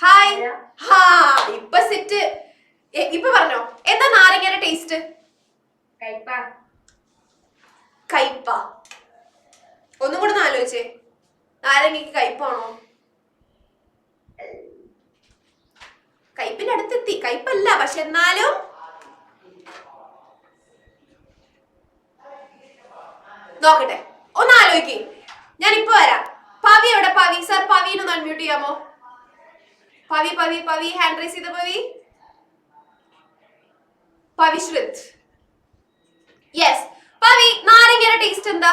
ഹായ്. ഹാ, ഇപ്പൊ സെറ്റ്. ഇപ്പൊ പറഞ്ഞോ, എന്താ നാരങ്ങയുടെ ടേസ്റ്റ്? കയ്പ. ഒന്നും കൂടെ ഒന്ന് ആലോചിച്ചേ, നാരങ്ങക്ക് കയ്പാണോ? കയ്പിന്റെ അടുത്തെത്തി. കയ്പല്ല, പക്ഷെ എന്നാലും നോക്കട്ടെ, ഒന്ന് ആലോചിക്കേ. ഞാൻ ഇപ്പൊ വരാം. പവി എവിടെ? പവി സർ, പവീനൊന്ന് അൺമ്യൂട്ട് ചെയ്യാമോ? പവി പവി പവി ഹാൻഡ് റൈസ് ചെയ്ത. പവി, പവിശ്രുത്. യെസ്. പവി, നാരങ്ങയുടെ ടേസ്റ്റ് എന്താ?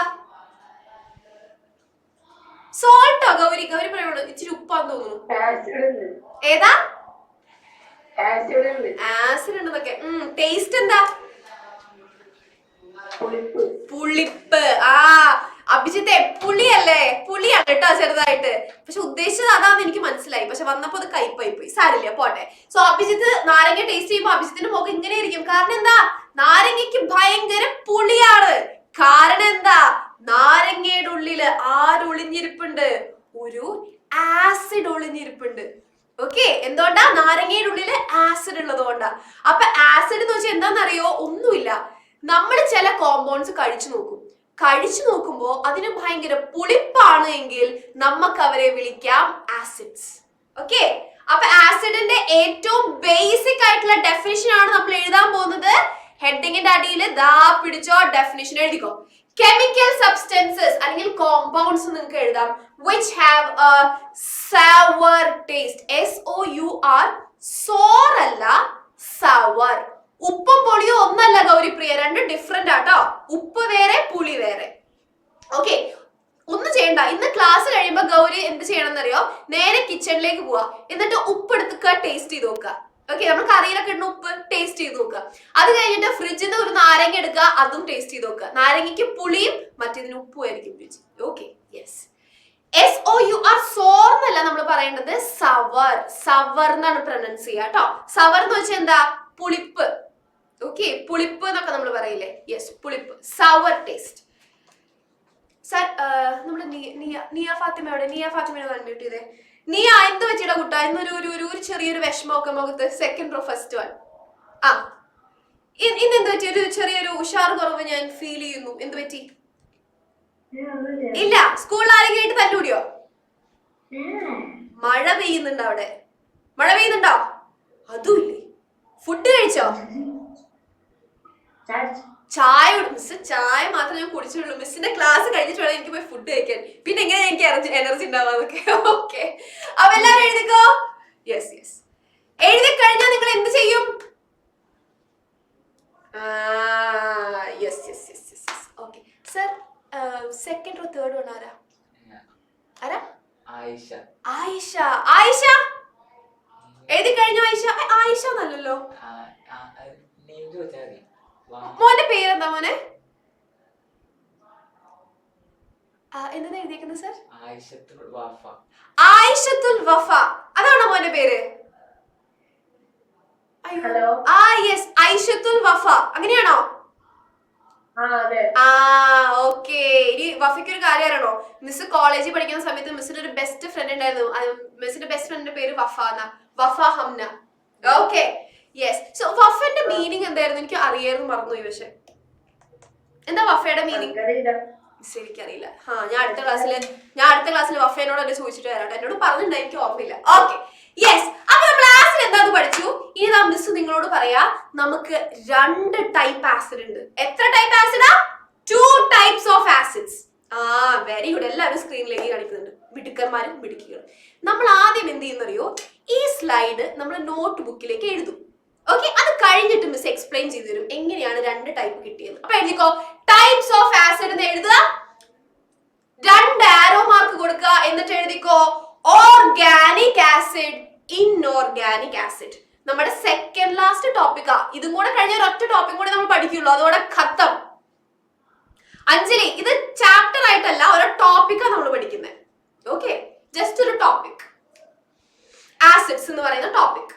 സോൾട്ടോ? ഗൗരി, ഗൗരി പറയോളൂ. ഇച്ചിരി ഉപ്പാന്ന് തോന്നുന്നു. ഏതാ? ആസിഡ് ഉണ്ടെന്നൊക്കെ. ടേസ്റ്റ് എന്താ? പുളിപ്പ്. ആ, അഭിജിത്തെ പുളിയല്ലേ? പുളിയാണ് കേട്ടോ, ചെറുതായിട്ട്. പക്ഷെ ഉദ്ദേശിച്ചത് അതാന്ന് എനിക്ക് മനസ്സിലായി. പക്ഷെ വന്നപ്പോ അത് കയ്പായി പോയി. സാരില്ല, പോട്ടെ. സോ അഭിജിത്ത് നാരങ്ങ ടേസ്റ്റ് ചെയ്യുമ്പോ അഭിജിത്തിന്റെ മുഖം ഇങ്ങനെ ഇരിക്കും. കാരണം എന്താ? നാരങ്ങയ്ക്ക് ഭയങ്കര പുളിയാണ്. കാരണം എന്താ? നാരങ്ങയുടെ ഉള്ളില് ആരൊളിഞ്ഞിരിപ്പുണ്ട്? ഒരു ആസിഡ് ഒളിഞ്ഞിരിപ്പുണ്ട്. ഓക്കെ, എന്തുകൊണ്ടാ? നാരങ്ങയുടെ ഉള്ളില് ആസിഡ് ഉള്ളത് കൊണ്ടാ. അപ്പൊ ആസിഡ് എന്ന് വെച്ചാൽ എന്താണെന്നറിയോ? ഒന്നുമില്ല, നമ്മൾ ചില കോമ്പൗണ്ട്സ് കഴിച്ചു നോക്കുമ്പോ അതിന് ഭയങ്കര പുളിപ്പാണ് എങ്കിൽ നമുക്ക് അവരെ വിളിക്കാം ആസിഡ്സ്. ഓക്കെ, അപ്പൊ ആസിഡിന്റെ ഏറ്റവും ബേസിക് ആയിട്ടുള്ള ഡെഫിനിഷൻ ആണ് നമ്മൾ എഴുതാൻ പോകുന്നത്. ഹെഡിങ്ങിന്റെ അടിയിൽ ദാ പിടിച്ചോ, ഡെഫിനിഷൻ എഴുതിക്കോ. കെമിക്കൽ സബ്സ്റ്റൻസസ് അല്ലെങ്കിൽ കോമ്പൗണ്ട്സ് നിങ്ങൾക്ക് എഴുതാം which have a sour taste. SOUR, sour അല്ല, sour. ഉപ്പും പുളിയും ഒന്നല്ല ഗൗരിപ്രിയ, രണ്ട് ഡിഫറെന്റ് ആട്ടോ. ഉപ്പ് വേറെ, പുളി വേറെ. ഓക്കെ, ഒന്നും ചെയ്യണ്ട. ഇന്ന് ക്ലാസ് കഴിയുമ്പോ ഗൗരി എന്ത് ചെയ്യണം എന്നറിയോ? നേരെ കിച്ചണിലേക്ക് പോവാ, എന്നിട്ട് ഉപ്പ് എടുക്കുക, ടേസ്റ്റ് ചെയ്ത് നോക്കുക. ഓക്കെ, നമ്മൾ കറിയിലൊക്കെ ഇടുന്ന ഉപ്പ് ടേസ്റ്റ് ചെയ്ത് നോക്കുക. അത് കഴിഞ്ഞിട്ട് ഫ്രിഡ്ജിൽ നിന്ന് ഒരു നാരങ്ങ എടുക്കുക, അതും ടേസ്റ്റ് ചെയ്ത് നോക്കുക. നാരങ്ങയ്ക്ക് പുളിയും മറ്റേതിന് ഉപ്പും ആയിരിക്കും രുചി. Okay, yes. SOUR, സോർ എന്നല്ല നമ്മൾ പറയേണ്ടത്, സവർ. സവർ എന്നാണ് പ്രൊനൗൺസ് ചെയ്യുക കേട്ടോ. സവർ എന്ന് വെച്ചാൽ എന്താ? പുളിപ്പ്. ഓക്കെ, പുളിപ്പ് എന്നൊക്കെ നമ്മൾ പറയില്ലേ? യെസ്, പുളിപ്പ്, സവർ ടേസ്റ്റ്. സർ, നമ്മുടെ നിയ ഫാത്തിമയോടെ, നിയ ഫാത്തിമയോട് അൺമ്യൂട്ട് ചെയ്തേ. നീ എന്ത് പറ്റിയിട കുട്ടാ? ഇന്നൊരു ഒരു ചെറിയൊരു വിഷമമൊക്കെ മുഖത്ത്. Second row first one. ആ, ഇന്ന് എന്ത് പറ്റി? ഒരു ചെറിയൊരു ഉഷാർ കുറവ് ഞാൻ ഫീൽ ചെയ്യുന്നു. എന്ത് പറ്റി? ഇല്ല, സ്കൂളിൽ ആരെങ്കിലും ആയിട്ട് തല്ലൂടിയോ? മഴ പെയ്യുന്നുണ്ടോ അവിടെ? മഴ പെയ്യുന്നുണ്ടോ? അതുമില്ലേ. ഫുഡ് കഴിച്ചോ? ചായ. മിസ് ചായ മാത്രമേ ഞാൻ കുടിച്ചുള്ളൂ. മിസ്സിന്റെ ക്ലാസ് കഴിഞ്ഞിട്ട് വേണം എനിക്ക് പോയി ഫുഡ് കഴിക്കാൻ. പിന്നെ എങ്ങനെ എനിക്ക് എനർജി ഉണ്ടാവാന്നൊക്കെ. ഓക്കെ, അപ്പൊ എല്ലാരും എഴുതിക്കോ. യെസ് യെസ്, എഴുതി കഴിഞ്ഞാൽ നിങ്ങൾ എന്ത് ചെയ്യും? Yes yes yes yes. Okay sir, second row third one ആരാ? ആരാ? ആയിഷ. ആയിഷ, ആയിഷ എഴുതി കഴിഞ്ഞു. ആയിഷ, ആയിഷ എന്നല്ലല്ലോ. മോന്റെ പേരെന്താ മോനെ? എന്താ എഴുതിയേക്കുന്നത് സർ? ആയിഷത്തുൽ വഫ. അതാണോ മോന്റെ പേര്? ആ യെസ്, ഐഷത്തുൽ വഫ. അങ്ങനെയാണോ? ആ ഓക്കെ. ഇനി വഫയ്ക്ക് ഒരു കാര്യം അറിയണോ? മിസ് കോളേജിൽ പഠിക്കുന്ന സമയത്ത് മിസ്സിന്റെ ഒരു ബെസ്റ്റ് ഫ്രണ്ട് ഉണ്ടായിരുന്നു. മിസ്സിന്റെ ബെസ്റ്റ് ഫ്രണ്ടിന്റെ പേര് വഫ എന്നാ. Wafa Hamna. Okay, yes. So വഫന്റെ മീനിങ് എന്തായിരുന്നു? എനിക്ക് അറിയായിരുന്നു, മറന്നുപോയി. പക്ഷെ എന്താ വഫയുടെ മീനിങ്? മിസ് എനിക്കറിയില്ല. ഞാൻ അടുത്ത ക്ലാസ്സിൽ വഫേനോട് എന്നെ ചോദിച്ചിട്ട് വരാം. എന്നോട് പറഞ്ഞിട്ടുണ്ടായി, എനിക്ക് ഓർമ്മയില്ല. Okay, yes. അപ്പൊ നമ്മൾ ആസിഡ് എന്താന്ന് പഠിച്ചു. ഇനി നാം മിസ് നിങ്ങളോട് പറയാ, നമുക്ക് 2 ടൈപ്പ് ആസിഡ് ഉണ്ട്. എത്ര ടൈപ്പ് ആസിഡാ? 2 types of acids. Very good. എല്ലാവരും സ്ക്രീനിലേക്ക് കാണിക്കുന്നുണ്ട്. മിടുക്കന്മാരും മിടുക്കികളും. നമ്മൾ ആദ്യം എന്ത് ചെയ്യുന്നറിയോ? ഈ സ്ലൈഡ് നമ്മൾ നോട്ട് ബുക്കിലേക്ക് എഴുതും. ഓക്കെ, അത് കഴിഞ്ഞിട്ട് മിസ് എക്സ്പ്ലെയിൻ ചെയ്തു തരും എങ്ങനെയാണ് 2 ടൈപ്പ് കിട്ടിയത്. അപ്പൊ എഴുതിക്കോ, ടൈപ്സ് ഓഫ് ആസിഡ് എന്ന് എഴുതുക, 2 ആരോ മാർക്ക് കൊടുക്കുക, എന്നിട്ട് എഴുതിക്കോ ഓർഗാനിക് ആസിഡ്, ഇൻഓർഗാനിക് ആസിഡ്. നമ്മുടെ സെക്കൻഡ് ലാസ്റ്റ് ടോപ്പിക്കാ. ഇതും കൂടെ കഴിഞ്ഞ ഒരൊറ്റ ടോപ്പിക് കൂടെ നമ്മൾ പഠിക്കുള്ളൂ, അതോടെ ഖത്തം. അഞ്ജലി, ഇത് ചാപ്റ്റർ ആയിട്ടല്ല, ഒരു ടോപ്പിക്കാ നമ്മൾ പഠിക്കുന്നത്. ഓക്കെ, ജസ്റ്റ് ഒരു ടോപ്പിക്, ആസിഡ്സ് എന്ന് പറയുന്ന ടോപ്പിക്.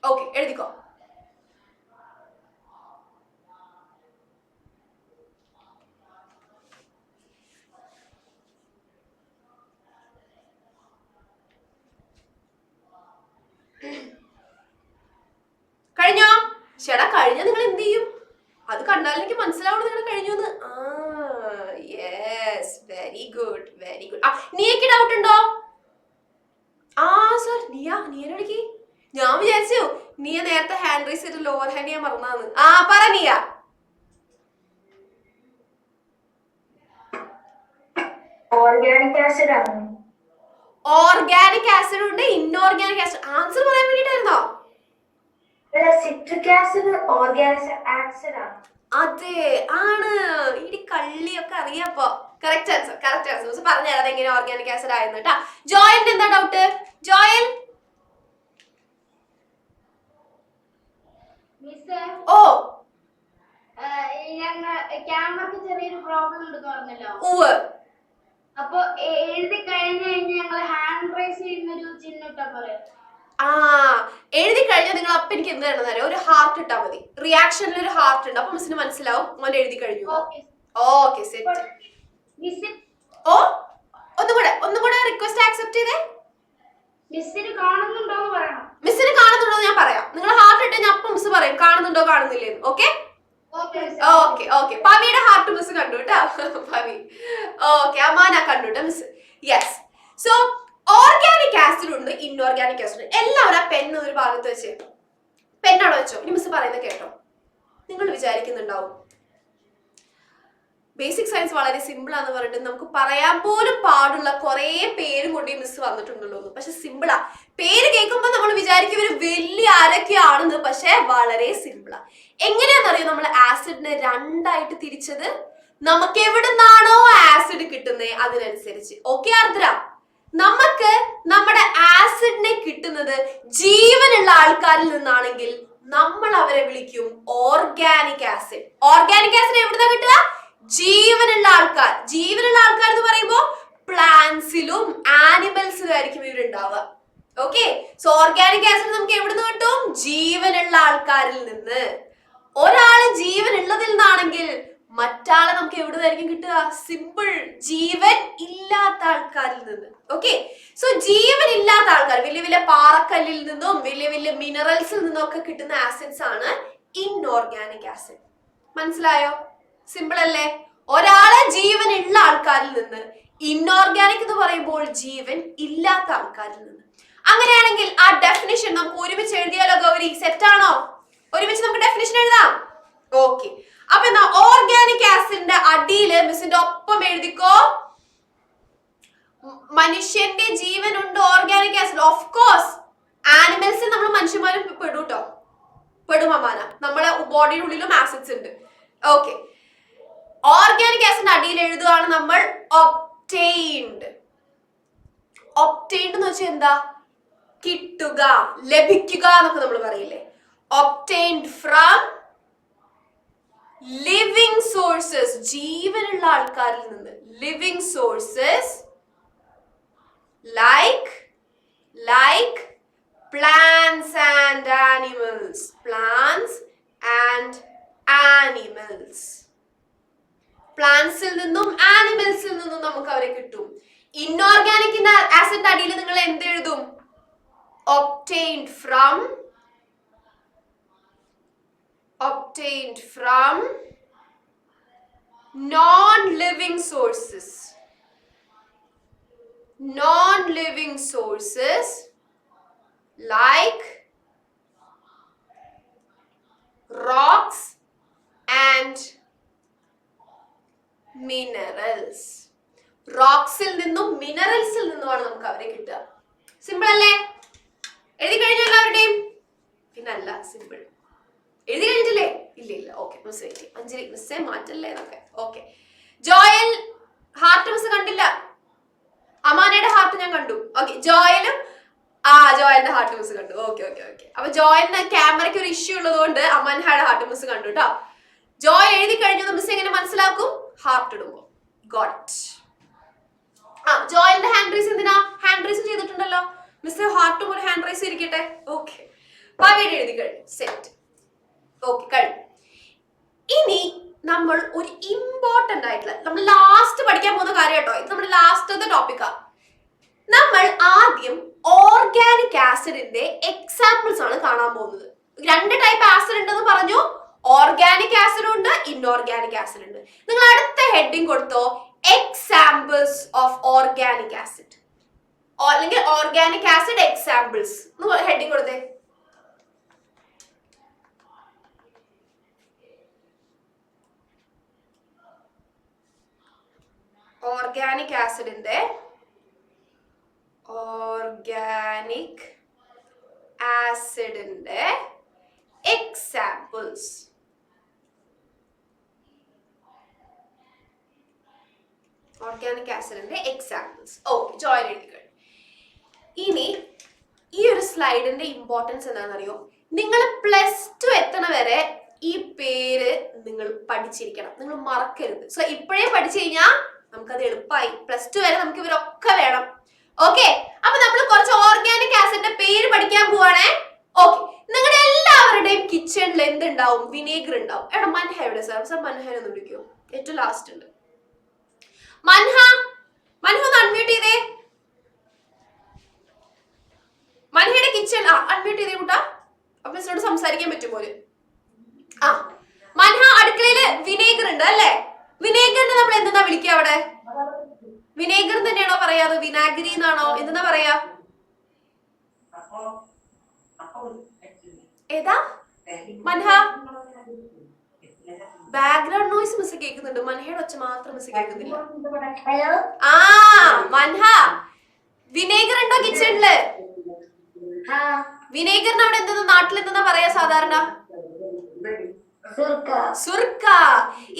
ഓക്കെ, എഴുതിക്കോ. കഴിഞ്ഞോ? ചേട്ടാ കഴിഞ്ഞ നിങ്ങൾ എന്ത് ചെയ്യും? അത് കണ്ടാൽ എനിക്ക് മനസ്സിലാവണം നിങ്ങൾ കഴിഞ്ഞു എന്ന്. Yes, very good very good. നീക്ക് ഡൗട്ട് ഉണ്ടോ? സർ, നീയനോടിക്ക് ഞാൻ വിചാരിച്ചു നീ നേരത്തെ ഹാൻഡ് റൈസ് ചെയ്ത് ലോവർ ഹാൻഡ് ചെയ്യാൻ മറന്നാന്ന്. പറ നീയ. ഓർഗാനിക് ആസിഡ് ആണ്. ഓർഗാനിക് ആസിഡ് ഉണ്ട്, ഇൻഓർഗാനിക് ആസിഡ്. ആൻസർ പറയാൻ വേണ്ടിട്ടായിരുന്നോ? സിട്രിക് ആസിഡ് ഓർഗാനിക് ആസിഡ് ആണ്. അതെ, ആണ്. ഇടി കള്ളിയൊക്കെ അറിയാപ്പോ. Correct answer, correct answer. പറഞ്ഞുതരാം എങ്ങനെ ഓർഗാനിക് ആസിഡ് ആയിരുന്നു കേട്ടാ. ജോയലിന്റെ എന്താ ഡൗട്ട്? ജോയൽ. ഓ, ക്യാമറക്ക് ചെറിയൊരു പ്രോബ്ലം ഉണ്ടെന്ന് പറഞ്ഞല്ലോ. അപ്പൊ എഴുതി കഴിഞ്ഞ് ഞങ്ങൾ ഹാൻഡ് റൈസ് ചെയ്യുന്ന ഒരു ചിഹ്നം ഇട്ടാ പോലെ. ആ എഴുതി കഴിഞ്ഞാൽ നിങ്ങൾ അപ്പൊ എനിക്ക് എന്ത് വേണമെന്ന് അറിയാം, ഒരു ഹാർട്ട് ഇട്ടാ മതി. റിയാക്ഷനിൽ ഒരു ഹാർട്ട് ഉണ്ട്, അപ്പൊ മിസ്സിന് മനസ്സിലാവും മോൻ എഴുതി കഴിഞ്ഞു. Okay set. ഓ ഒന്നും കൂടെ റിക്വസ്റ്റ് ആക്സെപ്റ്റ് ചെയ്തേ. മിസ്സിന് കാണുന്നുണ്ടോ എന്ന് പറയണം. മിസ്സിന് കാണുന്നുണ്ടോ ഞാൻ പറയാം. നിങ്ങൾ ഹാർട്ട് ഇട്ട് ഞാൻ അപ്പം മിസ് പറയും കാണുന്നുണ്ടോ കാണുന്നില്ലേ. Okay okay okay. പവിയുടെ ഹാർട്ട് മിസ് കണ്ടു കേട്ടോ. പവി ഓക്കെ. അമാന കണ്ടു കേട്ടോ miss. Yes. So organic acid ഉണ്ട്, ഇൻഓർഗാനിക് ആസിഡ്. എല്ലാവരും ആ പെണ്ണ് ഒരു ഭാഗത്ത് വെച്ച് പെണ്ണവിടെ വെച്ചോ. ഇനി മിസ് പറയുന്നത് കേട്ടോ. നിങ്ങൾ വിചാരിക്കുന്നുണ്ടാവും ബേസിക് സയൻസ് വളരെ സിമ്പിൾ ആണെന്ന് പറഞ്ഞിട്ട് നമുക്ക് പറയാൻ പോലും പാടുള്ള കുറെ പേരും കൊണ്ട് ഈ മിസ് വന്നിട്ടുണ്ടല്ലോ. പക്ഷെ സിമ്പിളാ. പേര് കേൾക്കുമ്പോൾ നമ്മൾ വിചാരിക്കും ഇവര് വലിയ ആരൊക്കെയാണെന്ന്. പക്ഷെ വളരെ സിമ്പിളാ. എങ്ങനെയാണെന്നറിയോ നമ്മൾ ആസിഡിനെ രണ്ടായിട്ട് തിരിച്ചത്? നമുക്ക് എവിടുന്നാണോ ആസിഡ് കിട്ടുന്നത് അതിനനുസരിച്ച്. ഓക്കെ ആർദ്ര, നമുക്ക് നമ്മുടെ ആസിഡിനെ കിട്ടുന്നത് ജീവനുള്ള ആൾക്കാരിൽ നിന്നാണെങ്കിൽ നമ്മൾ അവരെ വിളിക്കും ഓർഗാനിക് ആസിഡ്. ഓർഗാനിക് ആസിഡ് എവിടുന്നാ കിട്ടുക? ജീവനുള്ള ആൾക്കാർ. ജീവനുള്ള ആൾക്കാർ എന്ന് പറയുമ്പോൾ പ്ലാന്റ്സിലും ആനിമൽസിലും ആയിരിക്കും ഇവരുണ്ടാവുക. ഓക്കെ. സോ ഓർഗാനിക് ആസിഡ് നമുക്ക് എവിടുന്ന് കിട്ടും? ജീവനുള്ള ആൾക്കാരിൽ നിന്ന്. ഒരാള് ജീവൻ ഉള്ളതിൽ നിന്നാണെങ്കിൽ മറ്റാളെ നമുക്ക് എവിടുന്നായിരിക്കും കിട്ടുക? സിമ്പിൾ, ജീവൻ ഇല്ലാത്ത ആൾക്കാരിൽ നിന്ന്. ഓക്കെ. സോ ജീവൻ ഇല്ലാത്ത ആൾക്കാർ വലിയ വലിയ പാറക്കല്ലിൽ നിന്നും വലിയ വലിയ മിനറൽസിൽ നിന്നും ഒക്കെ കിട്ടുന്ന ആസിഡ്സ് ആണ് ഇൻഓർഗാനിക് ആസിഡ്. മനസ്സിലായോ? സിമ്പിൾ അല്ലേ? ഒരാളെ ജീവൻ ഉള്ള ആൾക്കാരിൽ നിന്ന്. ഇൻഓർഗാനിക് എന്ന് പറയുമ്പോൾ ജീവൻ ഇല്ലാത്ത ആൾക്കാരിൽ നിന്ന്. അങ്ങനെയാണെങ്കിൽ ആ ഡെഫിനിഷൻ നമുക്ക് ഒരുമിച്ച് എഴുതിയാലോ ഗൗരി? സെറ്റ് ആണോ? ഒരുമിച്ച് നമുക്ക് ഡെഫിനിഷൻ എഴുതാം. ഓക്കെ. അപ്പൊ എന്നാ ഓർഗാനിക് ആസിഡിന്റെ അടിയില് മിസ്സിന്റെ ഒപ്പം എഴുതിക്കോ. മനുഷ്യന്റെ ജീവൻ ഉണ്ട് ഓർഗാനിക് ആസിഡ്. ഓഫ് കോഴ്സ് ആനിമൽസിൽ നമ്മൾ മനുഷ്യന്മാരും പെടും കേട്ടോ. പെടും അമാന. നമ്മളെ ബോഡിയുടെ ഉള്ളിലും ആസിഡ്സ് ഉണ്ട്. ഓക്കെ. ഓർഗാനിക് ആസിഡിന്റെ അടിയിൽ എഴുതുകയാണ് നമ്മൾ ഒബ്റ്റെയിൻഡ്. ഒബ്റ്റെയിൻഡ് എന്ന് വെച്ചാൽ എന്താ? കിട്ടുക, ലഭിക്കുക എന്നൊക്കെ നമ്മൾ പറയില്ലേ. ഒബ്റ്റെയിൻഡ് ഫ്രം ലിവിങ് സോഴ്സസ്, ജീവനുള്ള ആൾക്കാരിൽ നിന്ന്. Living sources like plants and animals. Plants and animals. പ്ലാന്റ്സിൽ നിന്നും ആനിമൽസിൽ നിന്നും നമുക്ക് അവരെ കിട്ടും. ഇൻഓർഗാനിക് ആസിഡ് അടിയിൽ നിങ്ങൾ എന്ത് എഴുതും? Obtained from non-living sources like rocks and minerals. റോക്സിൽ നിന്നും മിനറൽസിൽ നിന്നുമാണ് നമുക്ക് അവരെ കിട്ടുക. സിമ്പിൾ അല്ലേ? എഴുതി കഴിഞ്ഞു എല്ലാവരുടെയും? പിന്നല്ല, സിമ്പിൾ. എഴുതി കഴിഞ്ഞിട്ടില്ലേ? ഇല്ല. Okay miss wait. അഞ്ജലി മിസ്സേ മാറ്റല്ലേ എന്നൊക്കെ. ഓക്കെ. ജോയൽ ഹാർട്ട് മിസ് കണ്ടില്ല. അമാനയുടെ ഹാർട്ട് ഞാൻ കണ്ടു. ഓക്കെ. ജോയലിന്റെ ഹാർട്ട് മിസ് കണ്ടു. ഓക്കെ. അപ്പൊ ജോയലിന് ക്യാമറയ്ക്ക് ഒരു ഇഷ്യൂ ഉള്ളതുകൊണ്ട് അമാനയുടെ ഹാർട്ട് മിസ് കണ്ടു കേട്ടോ. ജോയൽ എഴുതി കഴിഞ്ഞു മിസ് എങ്ങനെ മനസ്സിലാക്കും? ഹാർട്ട് ഇടുമ്പോ. ഗോട്ട്. ജോയലിന്റെ ഹാൻഡ് റൈസ് എന്തിനാ? ഹാൻഡ് റൈസ് ചെയ്തിട്ടുണ്ടല്ലോ മിസ്. ഹാർട്ടും ഒരു ഹാൻഡ് റൈസ് ഇരിക്കട്ടെ. ഓക്കെ. പവിയുടെ എഴുതി കഴിഞ്ഞു. സെറ്റ്. ഓക്കെ കഴിഞ്ഞു. ഇനി നമ്മൾ ഒരു ഇമ്പോർട്ടന്റ് ആയിട്ടുള്ള നമ്മൾ ലാസ്റ്റ് പഠിക്കാൻ പോകുന്ന കാര്യം കേട്ടോ. ഇത് നമ്മുടെ ലാസ്റ്റത്തെ ടോപ്പിക്കാ. നമ്മൾ ആദ്യം ഓർഗാനിക് ആസിഡിന്റെ എക്സാമ്പിൾസ് ആണ് കാണാൻ പോകുന്നത്. 2 ടൈപ്പ് ആസിഡ് ഉണ്ടെന്ന് പറഞ്ഞു. ഓർഗാനിക് ആസിഡ് ഉണ്ട്, ഇൻഓർഗാനിക് ആസിഡ് ഉണ്ട്. നിങ്ങൾ അടുത്ത ഹെഡിങ് കൊടുത്തോ, എക്സാമ്പിൾസ് ഓഫ് ഓർഗാനിക് ആസിഡ്, അല്ലെങ്കിൽ ഓർഗാനിക് ആസിഡ് എക്സാമ്പിൾസ് ഹെഡിങ് കൊടുത്തേ. ഓർഗാനിക് ആസിഡിന്റെ എക്സാമ്പിൾസ്. ഓർഗാനിക് ആസിഡിന്റെ എക്സാമ്പിൾസ്. ഓക്കെ. ജോയിൻ എഴുതി കഴിഞ്ഞു. ഇനി ഈ ഒരു സ്ലൈഡിന്റെ ഇമ്പോർട്ടൻസ് എന്താണെന്നറിയോ? നിങ്ങൾ +2 എത്തണ വരെ ഈ പേര് നിങ്ങൾ പഠിച്ചിരിക്കണം. നിങ്ങൾ മറക്കരുത്. സോ ഇപ്പോഴേ പഠിച്ചു കഴിഞ്ഞാൽ നമുക്കത് എളുപ്പമായി. +2 വരെ നമുക്ക് ഇവരൊക്കെ വേണം. ഓക്കെ. അപ്പൊ നമ്മൾ കുറച്ച് ഓർഗാനിക് ആസിഡിന്റെ പേര് പഠിക്കാൻ പോവാ. എന്തുണ്ടാവും? വിനേഗർ ഉണ്ടാവും. എടാ മൻഹ എവിടെ സാർ? സാർ മൻഹനെ ഒന്ന് വിളിക്കോ? ഏറ്റവും ലാസ്റ്റ് ഉണ്ട് മൻഹ. മൻഹ ഒന്ന് അൺമ്യൂട്ട് ചെയ്തേ. മൻഹയുടെ കിച്ചൺ അൺമ്യൂട്ട് ചെയ്തേ കൂട്ടാ. അപ്പൊ മിസ്സിനോട് സംസാരിക്കാൻ പറ്റും പോലെ. ആ മൻഹ, അടുക്കളയില് വിനേഗർ ഉണ്ട് അല്ലേ? വിനേഗറിന് നമ്മൾ എന്താ വിളിക്കുക അവിടെ? വിനേഗർ തന്നെയാണോ പറയാ? അത് വിനാഗിരി എന്നാണോ? എന്താ പറയാ? ഏതാ മൻഹ? ബാക്ക്ഗ്രൗണ്ട് നോയ്സ് മിസ് കേൾക്കുന്നുണ്ട്. മൻഹയുടെ ഒച്ച മാത്രം മിസ് കേൾക്കുന്നില്ല. ആ മൻഹ, വിനേഗർ ഉണ്ടോ കിച്ചണില്? വിനേഗറിന് അവിടെ എന്താ നാട്ടിൽ എന്താ പറയാ സാധാരണ? സുർക്ക.